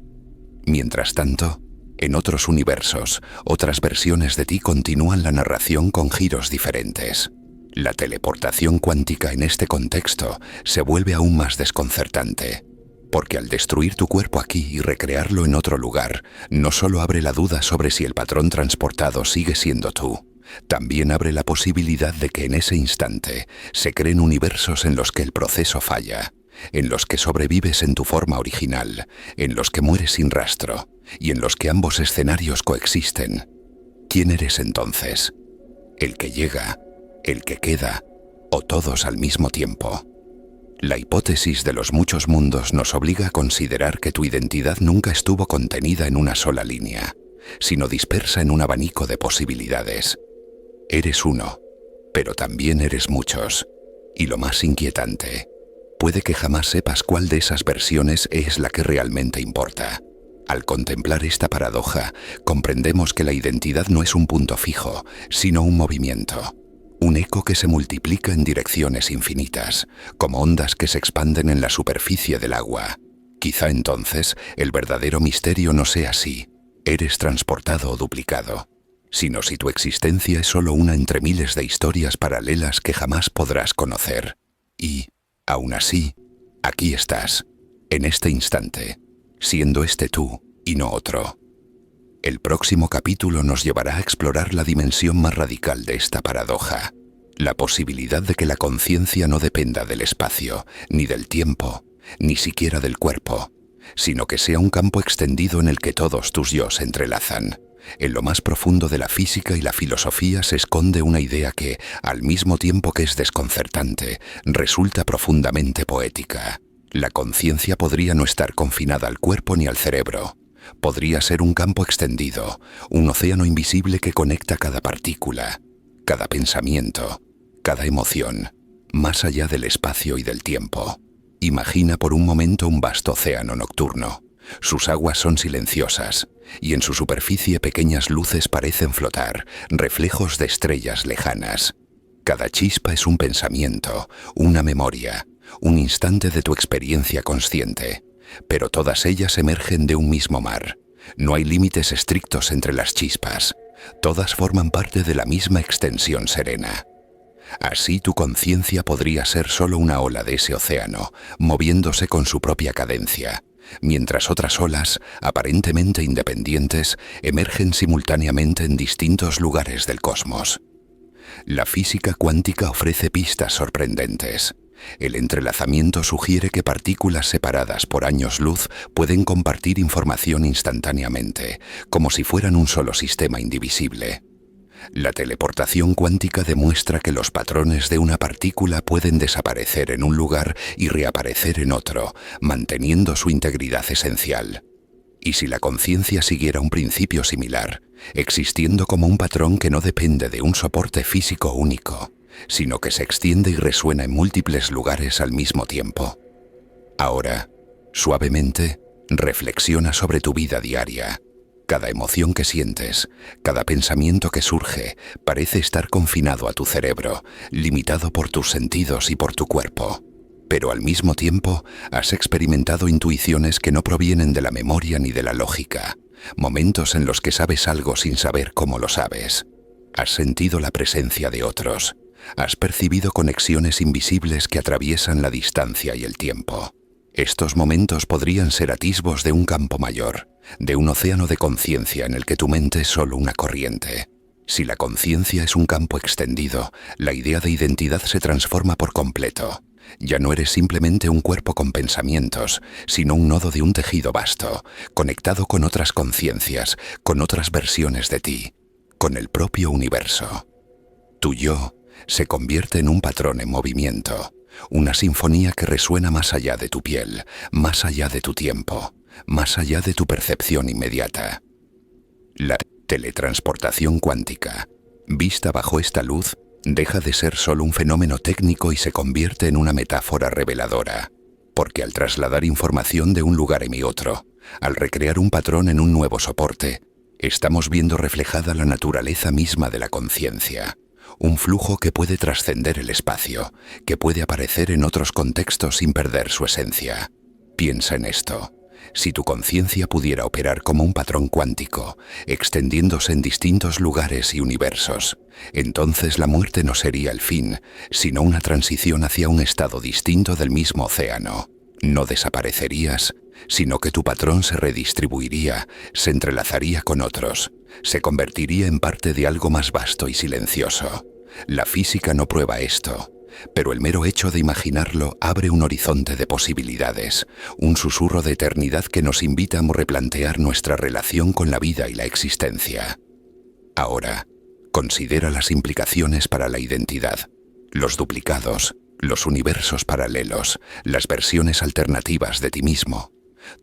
Mientras tanto, en otros universos, otras versiones de ti continúan la narración con giros diferentes. La teleportación cuántica en este contexto se vuelve aún más desconcertante, porque al destruir tu cuerpo aquí y recrearlo en otro lugar, no solo abre la duda sobre si el patrón transportado sigue siendo tú, también abre la posibilidad de que en ese instante se creen universos en los que el proceso falla, en los que sobrevives en tu forma original, en los que mueres sin rastro y en los que ambos escenarios coexisten. ¿Quién eres entonces? ¿El que llega, el que queda o todos al mismo tiempo? La hipótesis de los muchos mundos nos obliga a considerar que tu identidad nunca estuvo contenida en una sola línea, sino dispersa en un abanico de posibilidades. Eres uno, pero también eres muchos. Y lo más inquietante, puede que jamás sepas cuál de esas versiones es la que realmente importa. Al contemplar esta paradoja, comprendemos que la identidad no es un punto fijo, sino un movimiento. Un eco que se multiplica en direcciones infinitas, como ondas que se expanden en la superficie del agua. Quizá entonces el verdadero misterio no sea si eres transportado o duplicado, sino si tu existencia es solo una entre miles de historias paralelas que jamás podrás conocer. Y, aún así, aquí estás, en este instante, siendo este tú y no otro. El próximo capítulo nos llevará a explorar la dimensión más radical de esta paradoja, la posibilidad de que la conciencia no dependa del espacio, ni del tiempo, ni siquiera del cuerpo, sino que sea un campo extendido en el que todos tus yo se entrelazan. En lo más profundo de la física y la filosofía se esconde una idea que, al mismo tiempo que es desconcertante, resulta profundamente poética. La conciencia podría no estar confinada al cuerpo ni al cerebro. Podría ser un campo extendido, un océano invisible que conecta cada partícula, cada pensamiento, cada emoción, más allá del espacio y del tiempo. Imagina por un momento un vasto océano nocturno. Sus aguas son silenciosas, y en su superficie pequeñas luces parecen flotar, reflejos de estrellas lejanas. Cada chispa es un pensamiento, una memoria, un instante de tu experiencia consciente, pero todas ellas emergen de un mismo mar. No hay límites estrictos entre las chispas, todas forman parte de la misma extensión serena. Así tu conciencia podría ser solo una ola de ese océano, moviéndose con su propia cadencia, mientras otras olas, aparentemente independientes, emergen simultáneamente en distintos lugares del cosmos. La física cuántica ofrece pistas sorprendentes. El entrelazamiento sugiere que partículas separadas por años luz pueden compartir información instantáneamente, como si fueran un solo sistema indivisible. La teleportación cuántica demuestra que los patrones de una partícula pueden desaparecer en un lugar y reaparecer en otro, manteniendo su integridad esencial. Y si la conciencia siguiera un principio similar, existiendo como un patrón que no depende de un soporte físico único, sino que se extiende y resuena en múltiples lugares al mismo tiempo. Ahora, suavemente, reflexiona sobre tu vida diaria. Cada emoción que sientes, cada pensamiento que surge, parece estar confinado a tu cerebro, limitado por tus sentidos y por tu cuerpo. Pero al mismo tiempo, has experimentado intuiciones que no provienen de la memoria ni de la lógica, momentos en los que sabes algo sin saber cómo lo sabes. Has sentido la presencia de otros, has percibido conexiones invisibles que atraviesan la distancia y el tiempo. Estos momentos podrían ser atisbos de un campo mayor, de un océano de conciencia en el que tu mente es solo una corriente. Si la conciencia es un campo extendido, la idea de identidad se transforma por completo. Ya no eres simplemente un cuerpo con pensamientos, sino un nodo de un tejido vasto, conectado con otras conciencias, con otras versiones de ti, con el propio universo. Tu yo se convierte en un patrón en movimiento, una sinfonía que resuena más allá de tu piel, más allá de tu tiempo, más allá de tu percepción inmediata. La teletransportación cuántica, vista bajo esta luz, deja de ser solo un fenómeno técnico y se convierte en una metáfora reveladora, porque al trasladar información de un lugar a otro, al recrear un patrón en un nuevo soporte, estamos viendo reflejada la naturaleza misma de la conciencia, un flujo que puede trascender el espacio, que puede aparecer en otros contextos sin perder su esencia. Piensa en esto. Si tu conciencia pudiera operar como un patrón cuántico, extendiéndose en distintos lugares y universos, entonces la muerte no sería el fin, sino una transición hacia un estado distinto del mismo océano. No desaparecerías, sino que tu patrón se redistribuiría, se entrelazaría con otros, se convertiría en parte de algo más vasto y silencioso. La física no prueba esto, pero el mero hecho de imaginarlo abre un horizonte de posibilidades, un susurro de eternidad que nos invita a replantear nuestra relación con la vida y la existencia. Ahora, considera las implicaciones para la identidad, los duplicados, los universos paralelos, las versiones alternativas de ti mismo.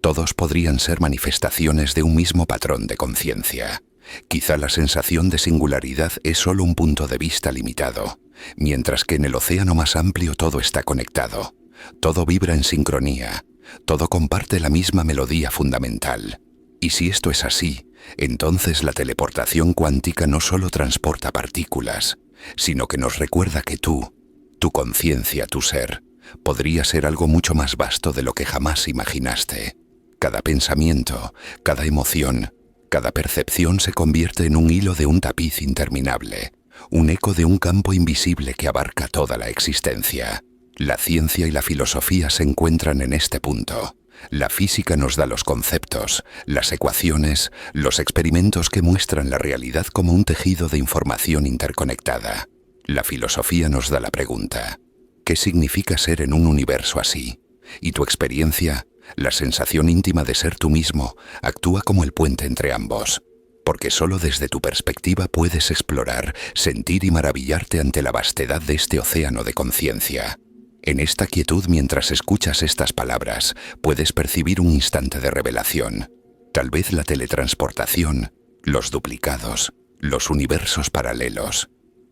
Todos podrían ser manifestaciones de un mismo patrón de conciencia. Quizá la sensación de singularidad es solo un punto de vista limitado, mientras que en el océano más amplio todo está conectado, todo vibra en sincronía, todo comparte la misma melodía fundamental. Y si esto es así, entonces la teleportación cuántica no solo transporta partículas, sino que nos recuerda que tú, tu conciencia, tu ser, podría ser algo mucho más vasto de lo que jamás imaginaste. Cada pensamiento, cada emoción, cada percepción se convierte en un hilo de un tapiz interminable, un eco de un campo invisible que abarca toda la existencia. La ciencia y la filosofía se encuentran en este punto. La física nos da los conceptos, las ecuaciones, los experimentos que muestran la realidad como un tejido de información interconectada. La filosofía nos da la pregunta: ¿qué significa ser en un universo así? Y tu experiencia, la sensación íntima de ser tú mismo, actúa como el puente entre ambos, porque solo desde tu perspectiva puedes explorar, sentir y maravillarte ante la vastedad de este océano de conciencia. En esta quietud, mientras escuchas estas palabras, puedes percibir un instante de revelación. Tal vez la teletransportación, los duplicados, los universos paralelos.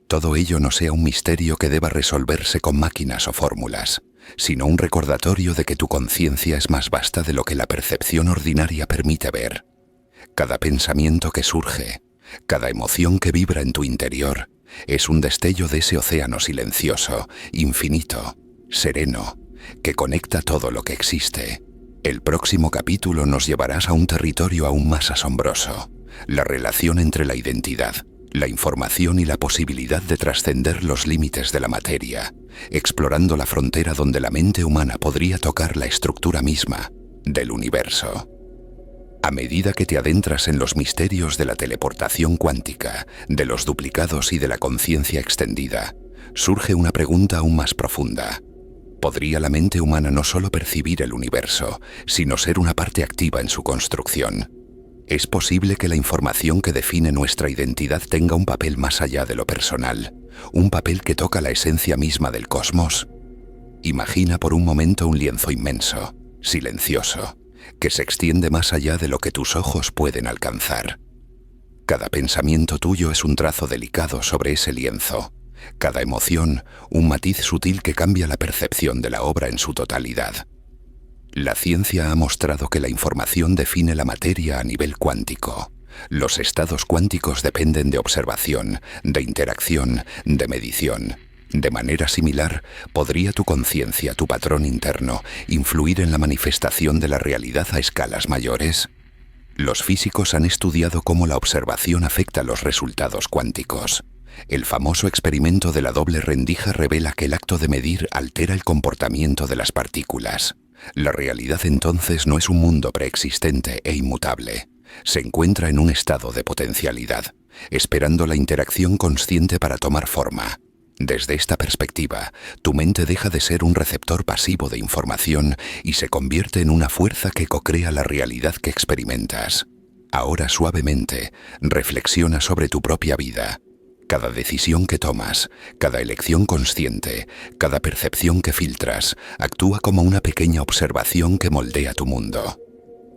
Todo ello no sea un misterio que deba resolverse con máquinas o fórmulas, sino un recordatorio de que tu conciencia es más vasta de lo que la percepción ordinaria permite ver. Cada pensamiento que surge, cada emoción que vibra en tu interior, es un destello de ese océano silencioso, infinito, sereno, que conecta todo lo que existe. El próximo capítulo nos llevará a un territorio aún más asombroso, la relación entre la identidad, la información y la posibilidad de trascender los límites de la materia, explorando la frontera donde la mente humana podría tocar la estructura misma del universo. A medida que te adentras en los misterios de la teleportación cuántica, de los duplicados y de la conciencia extendida, surge una pregunta aún más profunda. ¿Podría la mente humana no solo percibir el universo, sino ser una parte activa en su construcción? ¿Es posible que la información que define nuestra identidad tenga un papel más allá de lo personal, un papel que toca la esencia misma del cosmos? Imagina por un momento un lienzo inmenso, silencioso, que se extiende más allá de lo que tus ojos pueden alcanzar. Cada pensamiento tuyo es un trazo delicado sobre ese lienzo, Cada emoción, un matiz sutil que cambia la percepción de la obra en su totalidad. La ciencia ha mostrado que la información define la materia a nivel cuántico. Los estados cuánticos dependen de observación, de interacción, de medición. De manera similar, ¿podría tu conciencia, tu patrón interno, influir en la manifestación de la realidad a escalas mayores? Los físicos han estudiado cómo la observación afecta los resultados cuánticos. El famoso experimento de la doble rendija revela que el acto de medir altera el comportamiento de las partículas. La realidad entonces no es un mundo preexistente e inmutable. Se encuentra en un estado de potencialidad, esperando la interacción consciente para tomar forma. Desde esta perspectiva, tu mente deja de ser un receptor pasivo de información y se convierte en una fuerza que co-crea la realidad que experimentas. Ahora suavemente, reflexiona sobre tu propia vida. Cada decisión que tomas, cada elección consciente, cada percepción que filtras, actúa como una pequeña observación que moldea tu mundo.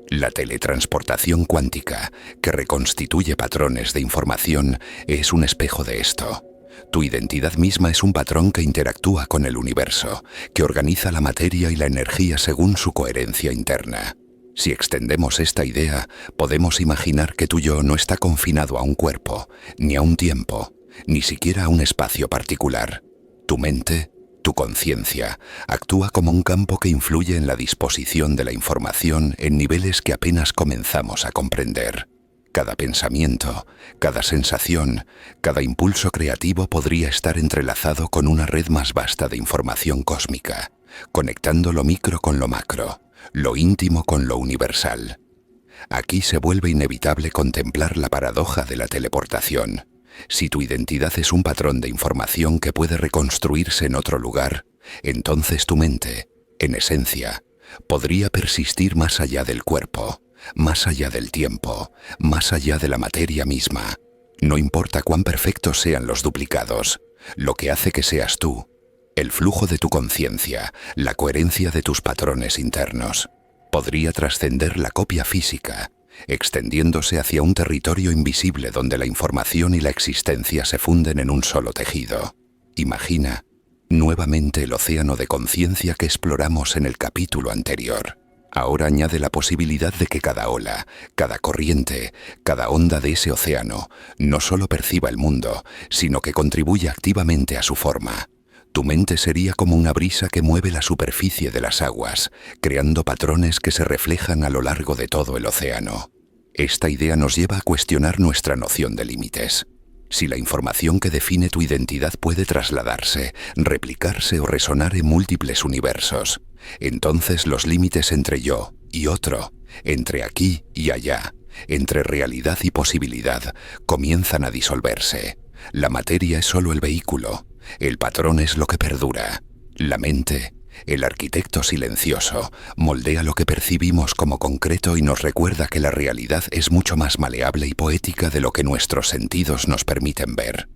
La teletransportación cuántica, que reconstituye patrones de información, es un espejo de esto. Tu identidad misma es un patrón que interactúa con el universo, que organiza la materia y la energía según su coherencia interna. Si extendemos esta idea, podemos imaginar que tu yo no está confinado a un cuerpo, ni a un tiempo, ni siquiera a un espacio particular. Tu mente, tu conciencia, actúa como un campo que influye en la disposición de la información en niveles que apenas comenzamos a comprender. Cada pensamiento, cada sensación, cada impulso creativo podría estar entrelazado con una red más vasta de información cósmica, conectando lo micro con lo macro, lo íntimo con lo universal. Aquí se vuelve inevitable contemplar la paradoja de la teleportación. Si tu identidad es un patrón de información que puede reconstruirse en otro lugar, entonces tu mente, en esencia, podría persistir más allá del cuerpo, más allá del tiempo, más allá de la materia misma. No importa cuán perfectos sean los duplicados, lo que hace que seas tú, el flujo de tu conciencia, la coherencia de tus patrones internos, podría trascender la copia física, extendiéndose hacia un territorio invisible donde la información y la existencia se funden en un solo tejido. Imagina nuevamente el océano de conciencia que exploramos en el capítulo anterior. Ahora añade la posibilidad de que cada ola, cada corriente, cada onda de ese océano no solo perciba el mundo, sino que contribuya activamente a su forma. Tu mente sería como una brisa que mueve la superficie de las aguas, creando patrones que se reflejan a lo largo de todo el océano. Esta idea nos lleva a cuestionar nuestra noción de límites. Si la información que define tu identidad puede trasladarse, replicarse o resonar en múltiples universos, entonces los límites entre yo y otro, entre aquí y allá, entre realidad y posibilidad, comienzan a disolverse. La materia es solo el vehículo. El patrón es lo que perdura. La mente, el arquitecto silencioso, moldea lo que percibimos como concreto y nos recuerda que la realidad es mucho más maleable y poética de lo que nuestros sentidos nos permiten ver.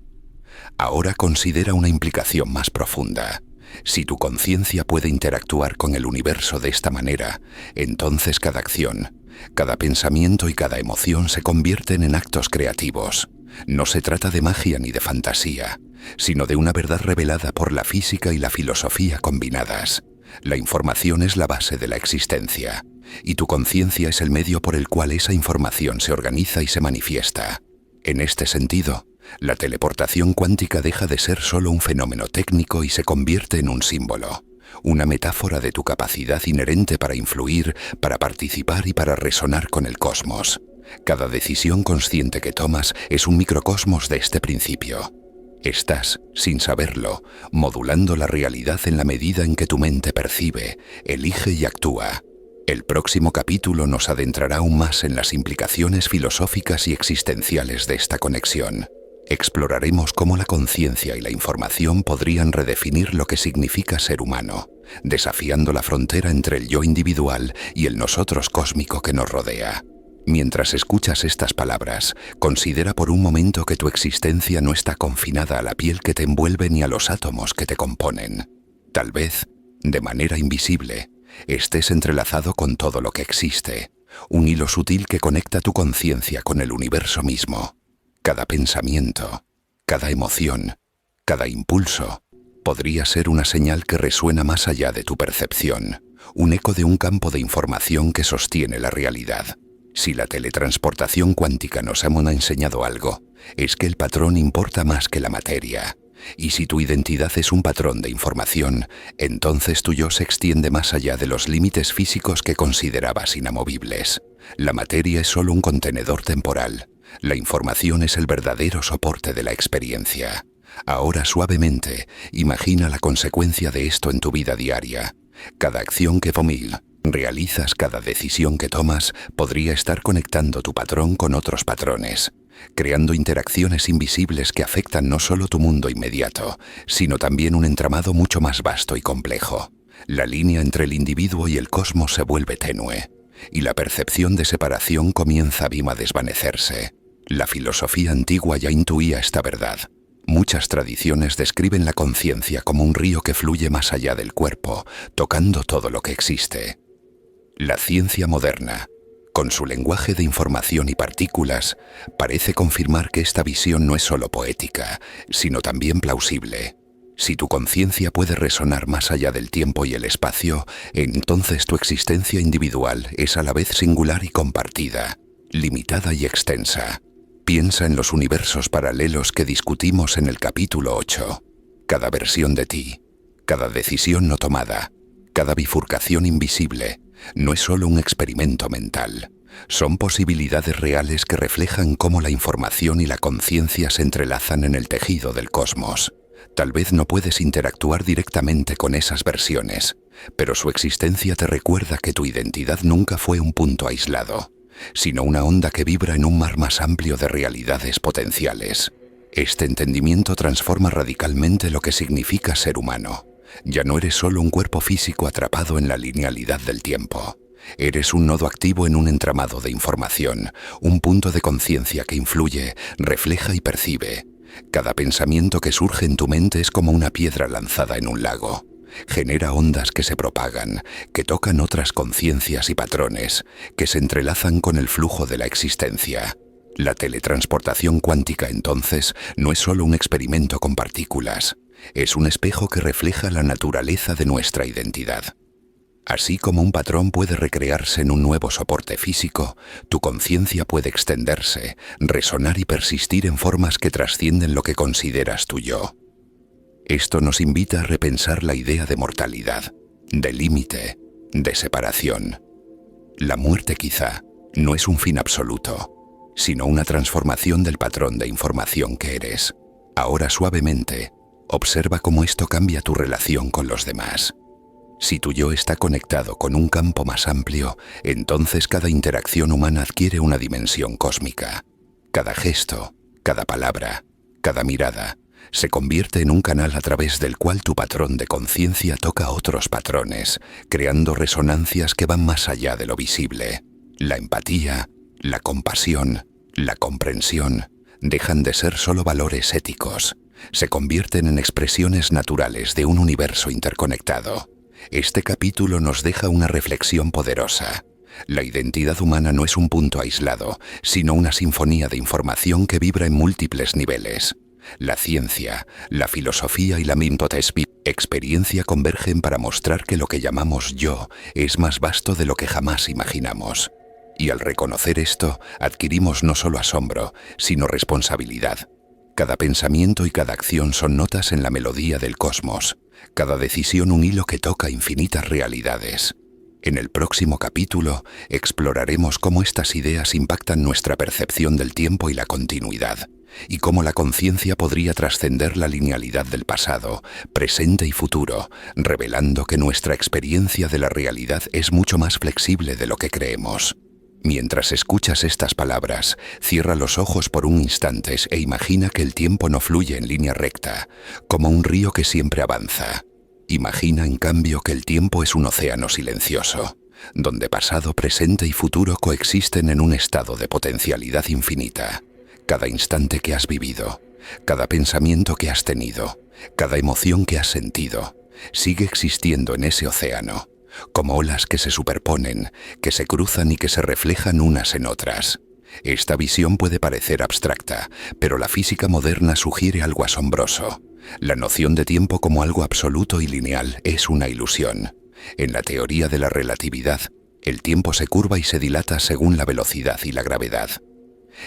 Ahora considera una implicación más profunda. Si tu conciencia puede interactuar con el universo de esta manera, entonces cada acción, cada pensamiento y cada emoción se convierten en actos creativos. No se trata de magia ni de fantasía, sino de una verdad revelada por la física y la filosofía combinadas. La información es la base de la existencia, y tu conciencia es el medio por el cual esa información se organiza y se manifiesta. En este sentido, la teleportación cuántica deja de ser solo un fenómeno técnico y se convierte en un símbolo, una metáfora de tu capacidad inherente para influir, para participar y para resonar con el cosmos. Cada decisión consciente que tomas es un microcosmos de este principio. Estás, sin saberlo, modulando la realidad en la medida en que tu mente percibe, elige y actúa. El próximo capítulo nos adentrará aún más en las implicaciones filosóficas y existenciales de esta conexión. Exploraremos cómo la conciencia y la información podrían redefinir lo que significa ser humano, desafiando la frontera entre el yo individual y el nosotros cósmico que nos rodea. Mientras escuchas estas palabras, considera por un momento que tu existencia no está confinada a la piel que te envuelve ni a los átomos que te componen. Tal vez, de manera invisible, estés entrelazado con todo lo que existe, un hilo sutil que conecta tu conciencia con el universo mismo. Cada pensamiento, cada emoción, Cada impulso podría ser una señal que resuena más allá de tu percepción, un eco de un campo de información que sostiene la realidad. Si la teletransportación cuántica nos ha enseñado algo, es que el patrón importa más que la materia. Y si tu identidad es un patrón de información, entonces tu yo se extiende más allá de los límites físicos que considerabas inamovibles. La materia es solo un contenedor temporal. La información es el verdadero soporte de la experiencia. Ahora, suavemente, imagina la consecuencia de esto en tu vida diaria. Cada acción que realizas, cada decisión que tomas, podría estar conectando tu patrón con otros patrones, creando interacciones invisibles que afectan no solo tu mundo inmediato, sino también un entramado mucho más vasto y complejo. La línea entre el individuo y el cosmos se vuelve tenue, y la percepción de separación comienza a desvanecerse. La filosofía antigua ya intuía esta verdad. Muchas tradiciones describen la conciencia como un río que fluye más allá del cuerpo, tocando todo lo que existe. La ciencia moderna, con su lenguaje de información y partículas, parece confirmar que esta visión no es solo poética, sino también plausible. Si tu conciencia puede resonar más allá del tiempo y el espacio, entonces tu existencia individual es a la vez singular y compartida, limitada y extensa. Piensa en los universos paralelos que discutimos en el capítulo 8. Cada versión de ti, cada decisión no tomada, cada bifurcación invisible, no es solo un experimento mental. Son posibilidades reales que reflejan cómo la información y la conciencia se entrelazan en el tejido del cosmos. Tal vez no puedes interactuar directamente con esas versiones, pero su existencia te recuerda que tu identidad nunca fue un punto aislado, sino una onda que vibra en un mar más amplio de realidades potenciales. Este entendimiento transforma radicalmente lo que significa ser humano. Ya no eres solo un cuerpo físico atrapado en la linealidad del tiempo. Eres un nodo activo en un entramado de información, un punto de conciencia que influye, refleja y percibe. Cada pensamiento que surge en tu mente es como una piedra lanzada en un lago. Genera ondas que se propagan, que tocan otras conciencias y patrones, que se entrelazan con el flujo de la existencia. La teletransportación cuántica, entonces, no es solo un experimento con partículas. Es un espejo que refleja la naturaleza de nuestra identidad. Así como un patrón puede recrearse en un nuevo soporte físico, tu conciencia puede extenderse, resonar y persistir en formas que trascienden lo que consideras tu yo. Esto nos invita a repensar la idea de mortalidad, de límite, de separación. La muerte quizá no es un fin absoluto, sino una transformación del patrón de información que eres. Ahora, suavemente, observa cómo esto cambia tu relación con los demás. Si tu yo está conectado con un campo más amplio, entonces cada interacción humana adquiere una dimensión cósmica. Cada gesto, cada palabra, cada mirada, se convierte en un canal a través del cual tu patrón de conciencia toca otros patrones, creando resonancias que van más allá de lo visible. La empatía, la compasión, la comprensión, dejan de ser solo valores éticos. Se convierten en expresiones naturales de un universo interconectado. Este capítulo nos deja una reflexión poderosa. La identidad humana no es un punto aislado, sino una sinfonía de información que vibra en múltiples niveles. La ciencia, la filosofía y la experiencia convergen para mostrar que lo que llamamos yo es más vasto de lo que jamás imaginamos. Y al reconocer esto, adquirimos no solo asombro, sino responsabilidad. Cada pensamiento y cada acción son notas en la melodía del cosmos. Cada decisión un hilo que toca infinitas realidades. En el próximo capítulo exploraremos cómo estas ideas impactan nuestra percepción del tiempo y la continuidad, y cómo la conciencia podría trascender la linealidad del pasado, presente y futuro, revelando que nuestra experiencia de la realidad es mucho más flexible de lo que creemos. Mientras escuchas estas palabras, cierra los ojos por un instante e imagina que el tiempo no fluye en línea recta, como un río que siempre avanza. Imagina, en cambio, que el tiempo es un océano silencioso, donde pasado, presente y futuro coexisten en un estado de potencialidad infinita. Cada instante que has vivido, cada pensamiento que has tenido, cada emoción que has sentido, sigue existiendo en ese océano, como olas que se superponen, que se cruzan y que se reflejan unas en otras. Esta visión puede parecer abstracta, pero la física moderna sugiere algo asombroso. La noción de tiempo como algo absoluto y lineal es una ilusión. En la teoría de la relatividad, el tiempo se curva y se dilata según la velocidad y la gravedad.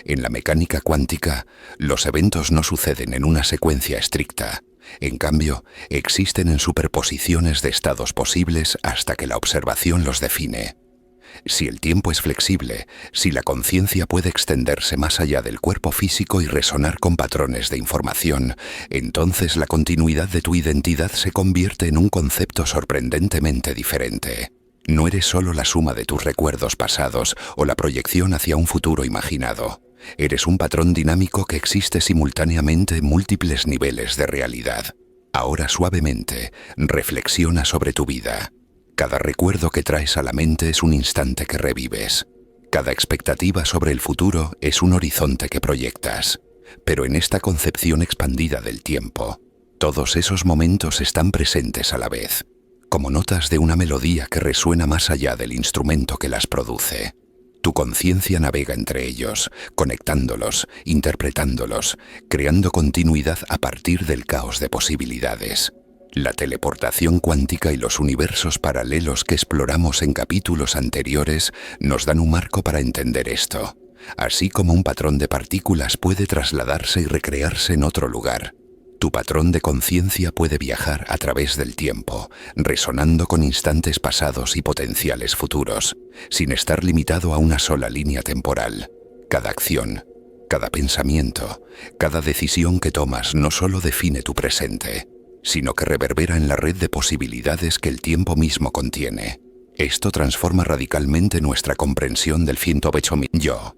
En la mecánica cuántica, los eventos no suceden en una secuencia estricta. En cambio, existen en superposiciones de estados posibles hasta que la observación los define. Si el tiempo es flexible, si la conciencia puede extenderse más allá del cuerpo físico y resonar con patrones de información, entonces la continuidad de tu identidad se convierte en un concepto sorprendentemente diferente. No eres solo la suma de tus recuerdos pasados o la proyección hacia un futuro imaginado. Eres un patrón dinámico que existe simultáneamente en múltiples niveles de realidad. Ahora suavemente, reflexiona sobre tu vida. Cada recuerdo que traes a la mente es un instante que revives. Cada expectativa sobre el futuro es un horizonte que proyectas. Pero en esta concepción expandida del tiempo, todos esos momentos están presentes a la vez, como notas de una melodía que resuena más allá del instrumento que las produce. Tu conciencia navega entre ellos, conectándolos, interpretándolos, creando continuidad a partir del caos de posibilidades. La teleportación cuántica y los universos paralelos que exploramos en capítulos anteriores nos dan un marco para entender esto, así como un patrón de partículas puede trasladarse y recrearse en otro lugar. Tu patrón de conciencia puede viajar a través del tiempo, resonando con instantes pasados y potenciales futuros, sin estar limitado a una sola línea temporal. Cada acción, cada pensamiento, cada decisión que tomas no solo define tu presente, sino que reverbera en la red de posibilidades que el tiempo mismo contiene. Esto transforma radicalmente nuestra comprensión del 108.000 yo.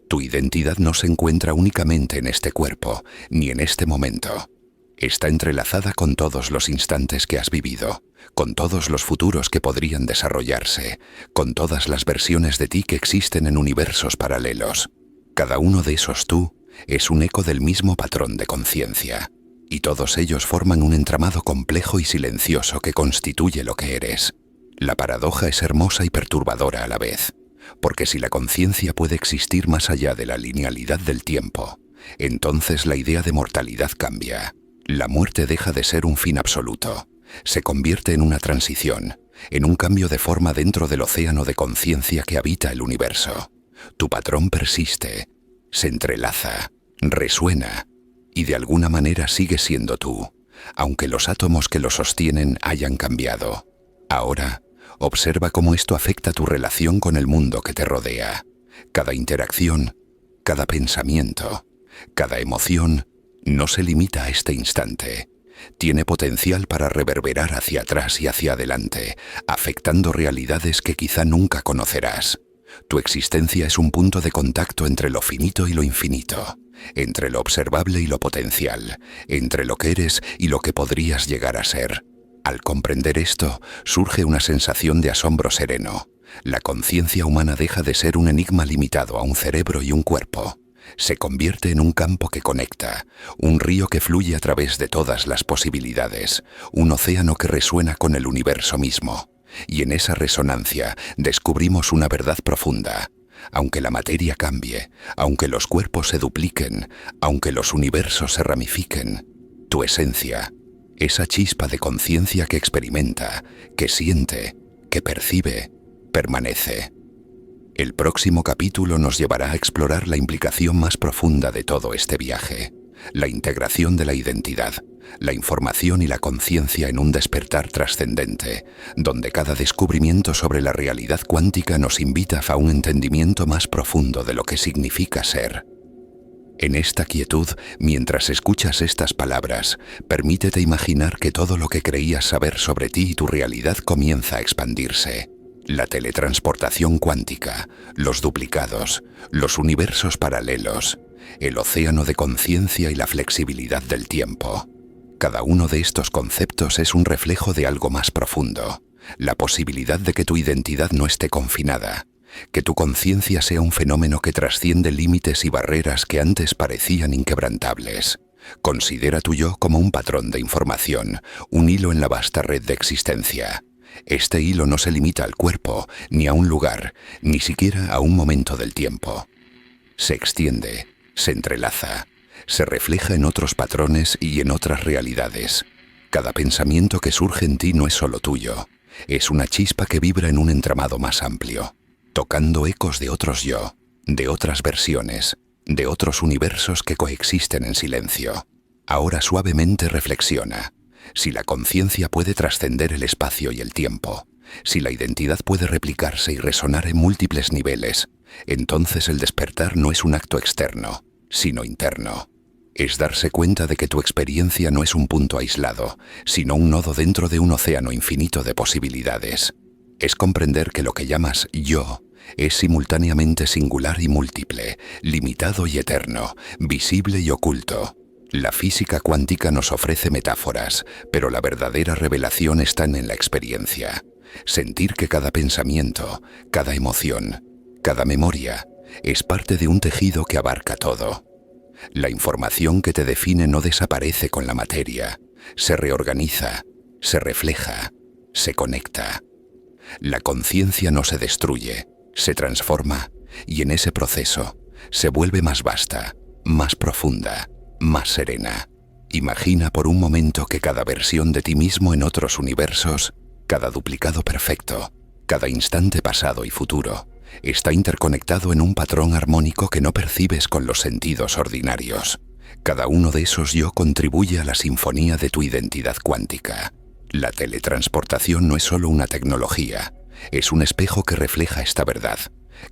Tu identidad no se encuentra únicamente en este cuerpo, ni en este momento. Está entrelazada con todos los instantes que has vivido, con todos los futuros que podrían desarrollarse, con todas las versiones de ti que existen en universos paralelos. Cada uno de esos tú es un eco del mismo patrón de conciencia. Y todos ellos forman un entramado complejo y silencioso que constituye lo que eres. La paradoja es hermosa y perturbadora a la vez, porque si la conciencia puede existir más allá de la linealidad del tiempo, entonces la idea de mortalidad cambia. La muerte deja de ser un fin absoluto, se convierte en una transición, en un cambio de forma dentro del océano de conciencia que habita el universo. Tu patrón persiste, se entrelaza, resuena, y de alguna manera sigue siendo tú, aunque los átomos que lo sostienen hayan cambiado. Ahora, observa cómo esto afecta tu relación con el mundo que te rodea. Cada interacción, cada pensamiento, cada emoción no se limita a este instante. Tiene potencial para reverberar hacia atrás y hacia adelante, afectando realidades que quizá nunca conocerás. Tu existencia es un punto de contacto entre lo finito y lo infinito, entre lo observable y lo potencial, entre lo que eres y lo que podrías llegar a ser. Al comprender esto, surge una sensación de asombro sereno. La conciencia humana deja de ser un enigma limitado a un cerebro y un cuerpo. Se convierte en un campo que conecta, un río que fluye a través de todas las posibilidades, un océano que resuena con el universo mismo. Y en esa resonancia descubrimos una verdad profunda. Aunque la materia cambie, aunque los cuerpos se dupliquen, aunque los universos se ramifiquen, tu esencia, esa chispa de conciencia que experimenta, que siente, que percibe, permanece. El próximo capítulo nos llevará a explorar la implicación más profunda de todo este viaje, la integración de la identidad, la información y la conciencia en un despertar trascendente, donde cada descubrimiento sobre la realidad cuántica nos invita a un entendimiento más profundo de lo que significa ser. En esta quietud, mientras escuchas estas palabras, permítete imaginar que todo lo que creías saber sobre ti y tu realidad comienza a expandirse. La teletransportación cuántica, los duplicados, los universos paralelos, el océano de conciencia y la flexibilidad del tiempo. Cada uno de estos conceptos es un reflejo de algo más profundo, la posibilidad de que tu identidad no esté confinada, que tu conciencia sea un fenómeno que trasciende límites y barreras que antes parecían inquebrantables. Considera tu yo como un patrón de información, un hilo en la vasta red de existencia. Este hilo no se limita al cuerpo, ni a un lugar, ni siquiera a un momento del tiempo. Se extiende, se entrelaza, Se refleja en otros patrones y en otras realidades. Cada pensamiento que surge en ti no es solo tuyo. Es una chispa que vibra en un entramado más amplio, tocando ecos de otros yo, de otras versiones, de otros universos que coexisten en silencio. Ahora suavemente reflexiona. Si la conciencia puede trascender el espacio y el tiempo, si la identidad puede replicarse y resonar en múltiples niveles, entonces el despertar no es un acto externo, sino interno. Es darse cuenta de que tu experiencia no es un punto aislado, sino un nodo dentro de un océano infinito de posibilidades. Es comprender que lo que llamas yo es simultáneamente singular y múltiple, limitado y eterno, visible y oculto. La física cuántica nos ofrece metáforas, pero la verdadera revelación está en la experiencia. Sentir que cada pensamiento, cada emoción, cada memoria, es parte de un tejido que abarca todo. La información que te define no desaparece con la materia, se reorganiza, se refleja, se conecta. La conciencia no se destruye, se transforma, y en ese proceso se vuelve más vasta, más profunda, más serena. Imagina por un momento que cada versión de ti mismo en otros universos, cada duplicado perfecto, cada instante pasado y futuro, está interconectado en un patrón armónico que no percibes con los sentidos ordinarios. Cada uno de esos yo contribuye a la sinfonía de tu identidad cuántica. La teletransportación no es solo una tecnología, es un espejo que refleja esta verdad,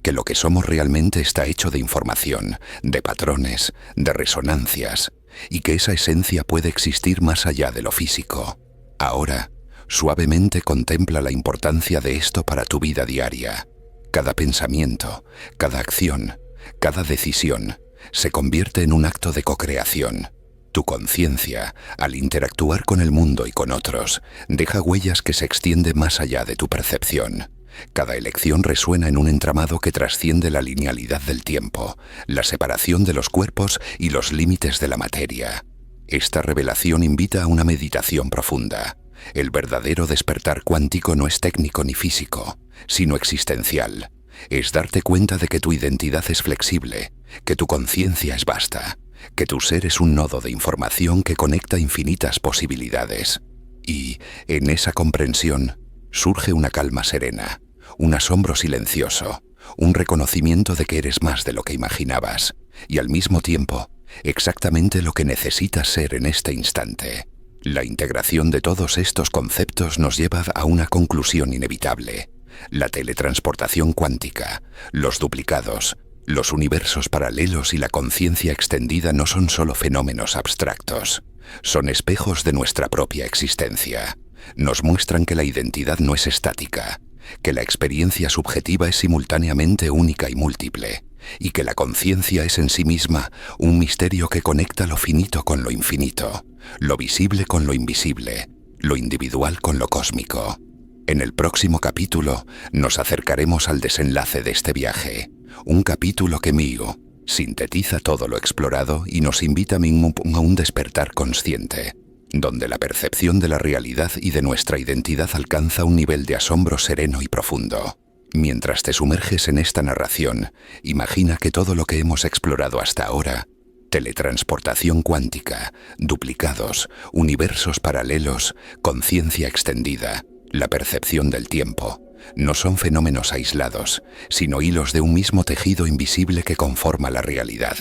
que lo que somos realmente está hecho de información, de patrones, de resonancias, y que esa esencia puede existir más allá de lo físico. Ahora, suavemente contempla la importancia de esto para tu vida diaria. Cada pensamiento, cada acción, cada decisión se convierte en un acto de cocreación. Tu conciencia, al interactuar con el mundo y con otros, deja huellas que se extienden más allá de tu percepción. Cada elección resuena en un entramado que trasciende la linealidad del tiempo, la separación de los cuerpos y los límites de la materia. Esta revelación invita a una meditación profunda. El verdadero despertar cuántico no es técnico ni físico, sino existencial. Es darte cuenta de que tu identidad es flexible, que tu conciencia es vasta, que tu ser es un nodo de información que conecta infinitas posibilidades. Y, en esa comprensión, surge una calma serena, un asombro silencioso, un reconocimiento de que eres más de lo que imaginabas, y al mismo tiempo, exactamente lo que necesitas ser en este instante. La integración de todos estos conceptos nos lleva a una conclusión inevitable. La teletransportación cuántica, los duplicados, los universos paralelos y la conciencia extendida no son solo fenómenos abstractos, son espejos de nuestra propia existencia. Nos muestran que la identidad no es estática, que la experiencia subjetiva es simultáneamente única y múltiple, y que la conciencia es en sí misma un misterio que conecta lo finito con lo infinito, lo visible con lo invisible, lo individual con lo cósmico. En el próximo capítulo nos acercaremos al desenlace de este viaje, un capítulo que mío sintetiza todo lo explorado y nos invita a un despertar consciente, donde la percepción de la realidad y de nuestra identidad alcanza un nivel de asombro sereno y profundo. Mientras te sumerges en esta narración, imagina que todo lo que hemos explorado hasta ahora, teletransportación cuántica, duplicados, universos paralelos, conciencia extendida, la percepción del tiempo, no son fenómenos aislados, sino hilos de un mismo tejido invisible que conforma la realidad.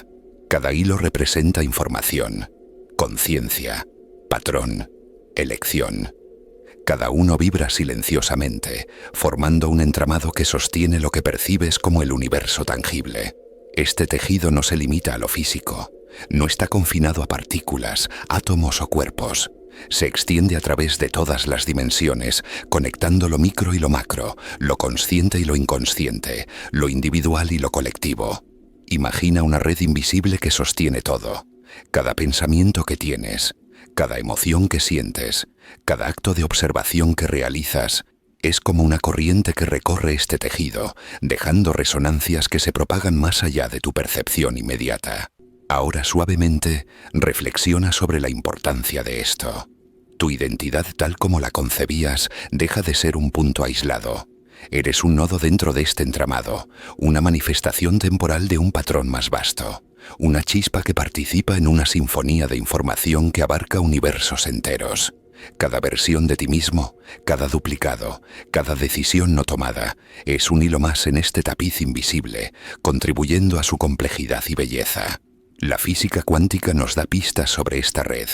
Cada hilo representa información, conciencia, patrón, elección. Cada uno vibra silenciosamente, formando un entramado que sostiene lo que percibes como el universo tangible. Este tejido no se limita a lo físico, no está confinado a partículas, átomos o cuerpos. Se extiende a través de todas las dimensiones, conectando lo micro y lo macro, lo consciente y lo inconsciente, lo individual y lo colectivo. Imagina una red invisible que sostiene todo. Cada pensamiento que tienes, cada emoción que sientes, cada acto de observación que realizas, es como una corriente que recorre este tejido, dejando resonancias que se propagan más allá de tu percepción inmediata. Ahora suavemente reflexiona sobre la importancia de esto. Tu identidad tal como la concebías deja de ser un punto aislado. Eres un nodo dentro de este entramado, una manifestación temporal de un patrón más vasto, una chispa que participa en una sinfonía de información que abarca universos enteros. Cada versión de ti mismo, cada duplicado, cada decisión no tomada, es un hilo más en este tapiz invisible, contribuyendo a su complejidad y belleza. La física cuántica nos da pistas sobre esta red.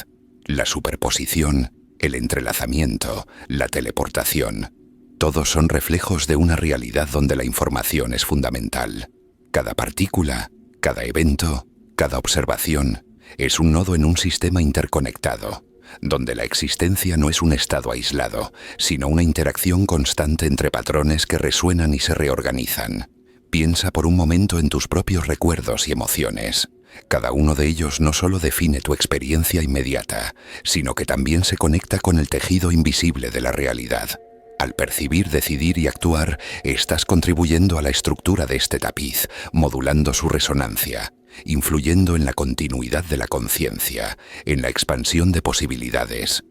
La superposición, el entrelazamiento, la teleportación. Todos son reflejos de una realidad donde la información es fundamental. Cada partícula, cada evento, cada observación, es un nodo en un sistema interconectado, donde la existencia no es un estado aislado, sino una interacción constante entre patrones que resuenan y se reorganizan. Piensa por un momento en tus propios recuerdos y emociones. Cada uno de ellos no solo define tu experiencia inmediata, sino que también se conecta con el tejido invisible de la realidad. Al percibir, decidir y actuar, estás contribuyendo a la estructura de este tapiz, modulando su resonancia, influyendo en la continuidad de la conciencia, en la expansión de posibilidades.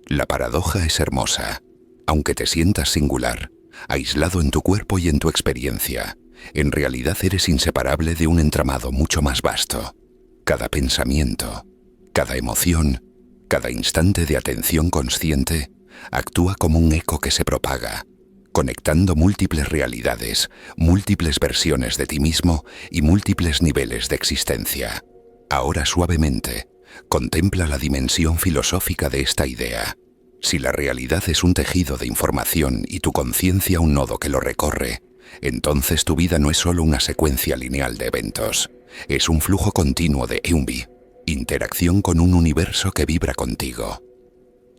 La paradoja es hermosa. Aunque te sientas singular, aislado en tu cuerpo y en tu experiencia, en realidad eres inseparable de un entramado mucho más vasto. Cada pensamiento, cada emoción, cada instante de atención consciente, actúa como un eco que se propaga, conectando múltiples realidades, múltiples versiones de ti mismo y múltiples niveles de existencia. Ahora suavemente, contempla la dimensión filosófica de esta idea. Si la realidad es un tejido de información y tu conciencia un nodo que lo recorre, entonces tu vida no es solo una secuencia lineal de eventos, es un flujo continuo de EUMBI, interacción con un universo que vibra contigo.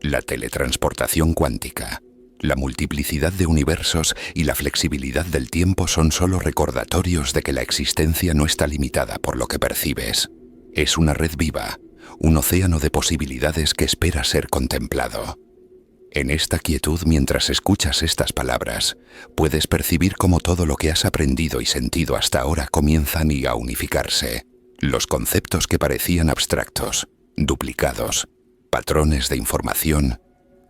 La teletransportación cuántica, la multiplicidad de universos y la flexibilidad del tiempo son solo recordatorios de que la existencia no está limitada por lo que percibes. Es una red viva, un océano de posibilidades que espera ser contemplado. En esta quietud, mientras escuchas estas palabras, puedes percibir cómo todo lo que has aprendido y sentido hasta ahora comienzan a unificarse. Los conceptos que parecían abstractos, duplicados, patrones de información,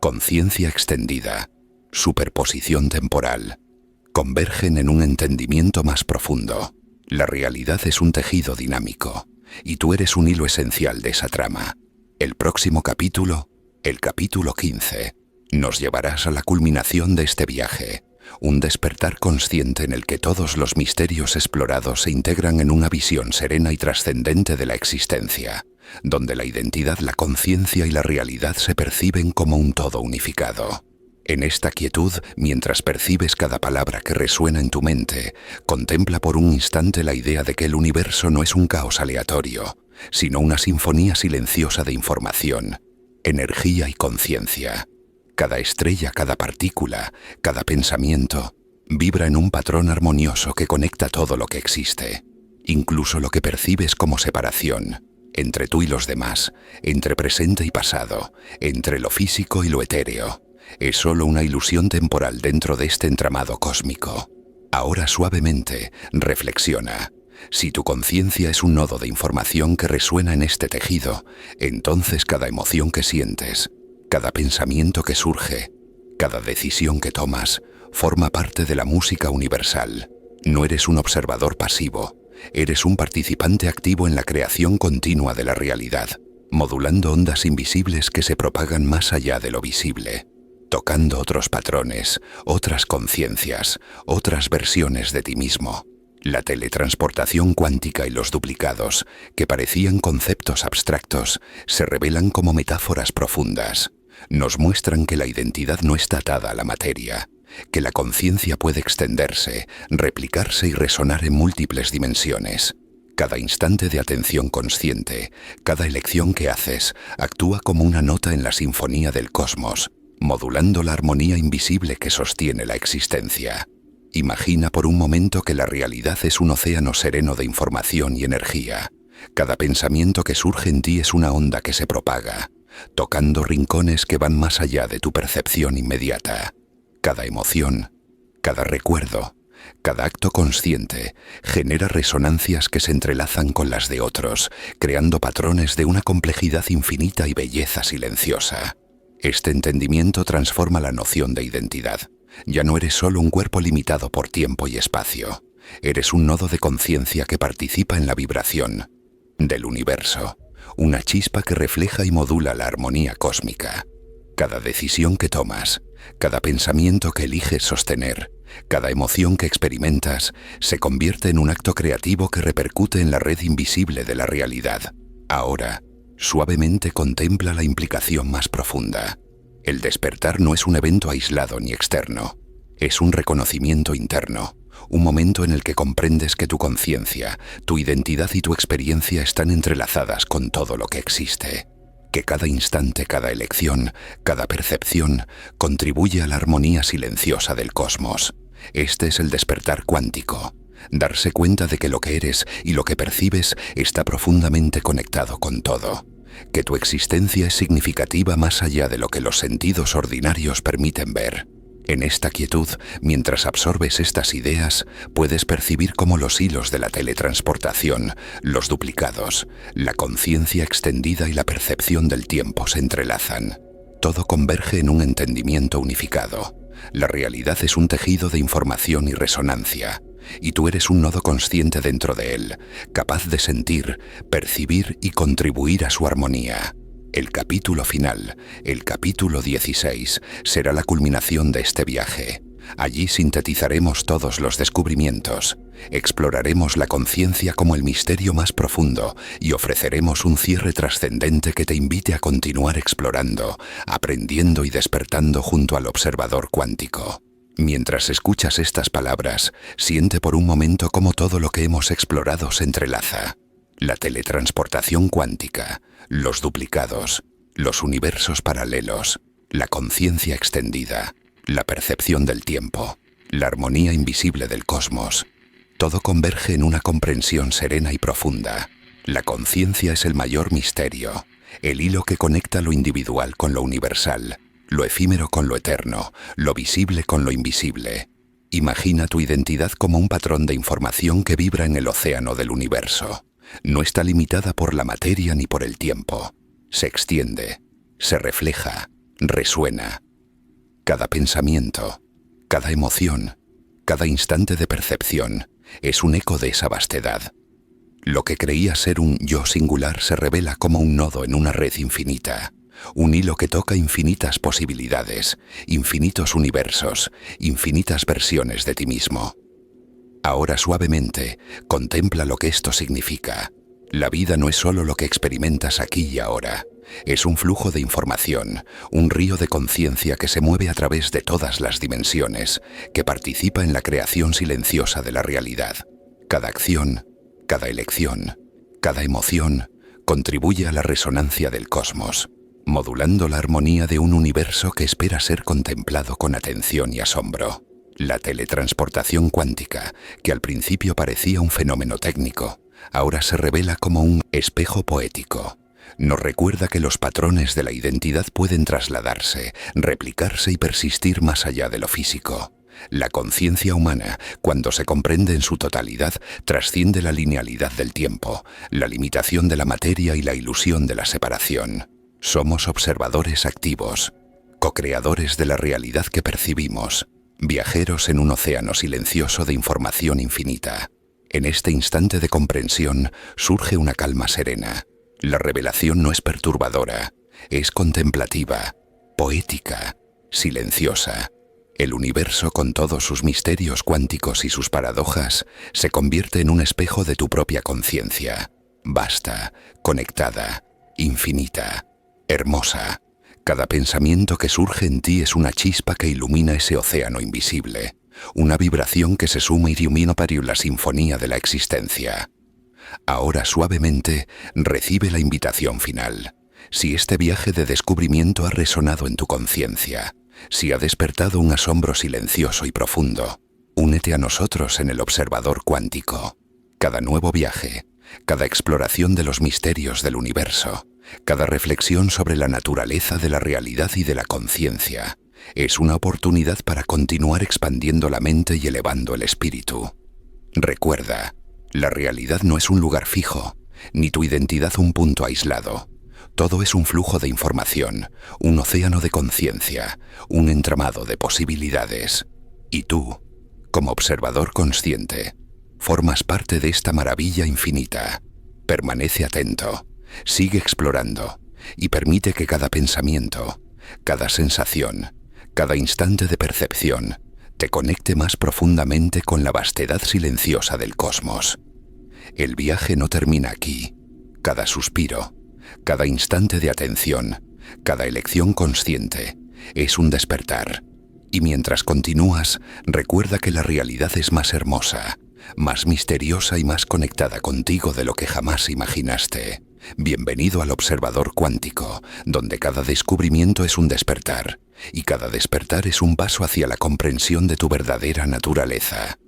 conciencia extendida, superposición temporal, convergen en un entendimiento más profundo. La realidad es un tejido dinámico, y tú eres un hilo esencial de esa trama. El próximo capítulo, el capítulo 15, nos llevarás a la culminación de este viaje, un despertar consciente en el que todos los misterios explorados se integran en una visión serena y trascendente de la existencia, donde la identidad, la conciencia y la realidad se perciben como un todo unificado. En esta quietud, mientras percibes cada palabra que resuena en tu mente, contempla por un instante la idea de que el universo no es un caos aleatorio, sino una sinfonía silenciosa de información, energía y conciencia. Cada estrella, cada partícula, cada pensamiento, vibra en un patrón armonioso que conecta todo lo que existe, incluso lo que percibes como separación, entre tú y los demás, entre presente y pasado, entre lo físico y lo etéreo. Es solo una ilusión temporal dentro de este entramado cósmico. Ahora suavemente, reflexiona. Si tu conciencia es un nodo de información que resuena en este tejido, entonces cada emoción que sientes, cada pensamiento que surge, cada decisión que tomas, forma parte de la música universal. No eres un observador pasivo, eres un participante activo en la creación continua de la realidad, modulando ondas invisibles que se propagan más allá de lo visible, tocando otros patrones, otras conciencias, otras versiones de ti mismo. La teletransportación cuántica y los duplicados, que parecían conceptos abstractos, se revelan como metáforas profundas. Nos muestran que la identidad no está atada a la materia, que la conciencia puede extenderse, replicarse y resonar en múltiples dimensiones. Cada instante de atención consciente, cada elección que haces, actúa como una nota en la sinfonía del cosmos, modulando la armonía invisible que sostiene la existencia. Imagina por un momento que la realidad es un océano sereno de información y energía. Cada pensamiento que surge en ti es una onda que se propaga, tocando rincones que van más allá de tu percepción inmediata. Cada emoción, cada recuerdo, cada acto consciente genera resonancias que se entrelazan con las de otros, creando patrones de una complejidad infinita y belleza silenciosa. Este entendimiento transforma la noción de identidad. Ya no eres solo un cuerpo limitado por tiempo y espacio. Eres un nodo de conciencia que participa en la vibración, del universo, una chispa que refleja y modula la armonía cósmica. Cada decisión que tomas, cada pensamiento que eliges sostener, cada emoción que experimentas, se convierte en un acto creativo que repercute en la red invisible de la realidad. Ahora, suavemente contempla la implicación más profunda. El despertar no es un evento aislado ni externo. Es un reconocimiento interno, un momento en el que comprendes que tu conciencia, tu identidad y tu experiencia están entrelazadas con todo lo que existe. Que cada instante, cada elección, cada percepción contribuye a la armonía silenciosa del cosmos. Este es el despertar cuántico. Darse cuenta de que lo que eres y lo que percibes está profundamente conectado con todo. Que tu existencia es significativa más allá de lo que los sentidos ordinarios permiten ver. En esta quietud, mientras absorbes estas ideas, puedes percibir cómo los hilos de la teletransportación, los duplicados, la conciencia extendida y la percepción del tiempo se entrelazan. Todo converge en un entendimiento unificado. La realidad es un tejido de información y resonancia, y tú eres un nodo consciente dentro de él, capaz de sentir, percibir y contribuir a su armonía. El capítulo final, el capítulo 16, será la culminación de este viaje. Allí sintetizaremos todos los descubrimientos, exploraremos la conciencia como el misterio más profundo y ofreceremos un cierre trascendente que te invite a continuar explorando, aprendiendo y despertando junto al observador cuántico. Mientras escuchas estas palabras, siente por un momento cómo todo lo que hemos explorado se entrelaza. La teletransportación cuántica, los duplicados, los universos paralelos, la conciencia extendida, la percepción del tiempo, la armonía invisible del cosmos. Todo converge en una comprensión serena y profunda. La conciencia es el mayor misterio, el hilo que conecta lo individual con lo universal, lo efímero con lo eterno, lo visible con lo invisible. Imagina tu identidad como un patrón de información que vibra en el océano del universo. No está limitada por la materia ni por el tiempo. Se extiende, se refleja, resuena. Cada pensamiento, cada emoción, cada instante de percepción es un eco de esa vastedad. Lo que creía ser un yo singular se revela como un nodo en una red infinita, un hilo que toca infinitas posibilidades, infinitos universos, infinitas versiones de ti mismo. Ahora suavemente, contempla lo que esto significa. La vida no es solo lo que experimentas aquí y ahora. Es un flujo de información, un río de conciencia que se mueve a través de todas las dimensiones, que participa en la creación silenciosa de la realidad. Cada acción, cada elección, cada emoción contribuye a la resonancia del cosmos, modulando la armonía de un universo que espera ser contemplado con atención y asombro. La teletransportación cuántica, que al principio parecía un fenómeno técnico, ahora se revela como un espejo poético. Nos recuerda que los patrones de la identidad pueden trasladarse, replicarse y persistir más allá de lo físico. La conciencia humana, cuando se comprende en su totalidad, trasciende la linealidad del tiempo, la limitación de la materia y la ilusión de la separación. Somos observadores activos, co-creadores de la realidad que percibimos, viajeros en un océano silencioso de información infinita. En este instante de comprensión surge una calma serena. La revelación no es perturbadora, es contemplativa, poética, silenciosa. El universo, con todos sus misterios cuánticos y sus paradojas, se convierte en un espejo de tu propia conciencia. Vasta, conectada, infinita, hermosa. Cada pensamiento que surge en ti es una chispa que ilumina ese océano invisible, una vibración que se suma y ilumina para la sinfonía de la existencia. Ahora suavemente recibe la invitación final. Si este viaje de descubrimiento ha resonado en tu conciencia, si ha despertado un asombro silencioso y profundo, únete a nosotros en el observador cuántico. Cada nuevo viaje, cada exploración de los misterios del universo, cada reflexión sobre la naturaleza de la realidad y de la conciencia, es una oportunidad para continuar expandiendo la mente y elevando el espíritu. Recuerda, la realidad no es un lugar fijo, ni tu identidad un punto aislado. Todo es un flujo de información, un océano de conciencia, un entramado de posibilidades. Y tú, como observador consciente, formas parte de esta maravilla infinita. Permanece atento, sigue explorando y permite que cada pensamiento, cada sensación, cada instante de percepción te conecte más profundamente con la vastedad silenciosa del cosmos. El viaje no termina aquí. Cada suspiro, cada instante de atención, cada elección consciente es un despertar. Y mientras continúas, recuerda que la realidad es más hermosa, más misteriosa y más conectada contigo de lo que jamás imaginaste. Bienvenido al Observador Cuántico, donde cada descubrimiento es un despertar, y cada despertar es un paso hacia la comprensión de tu verdadera naturaleza.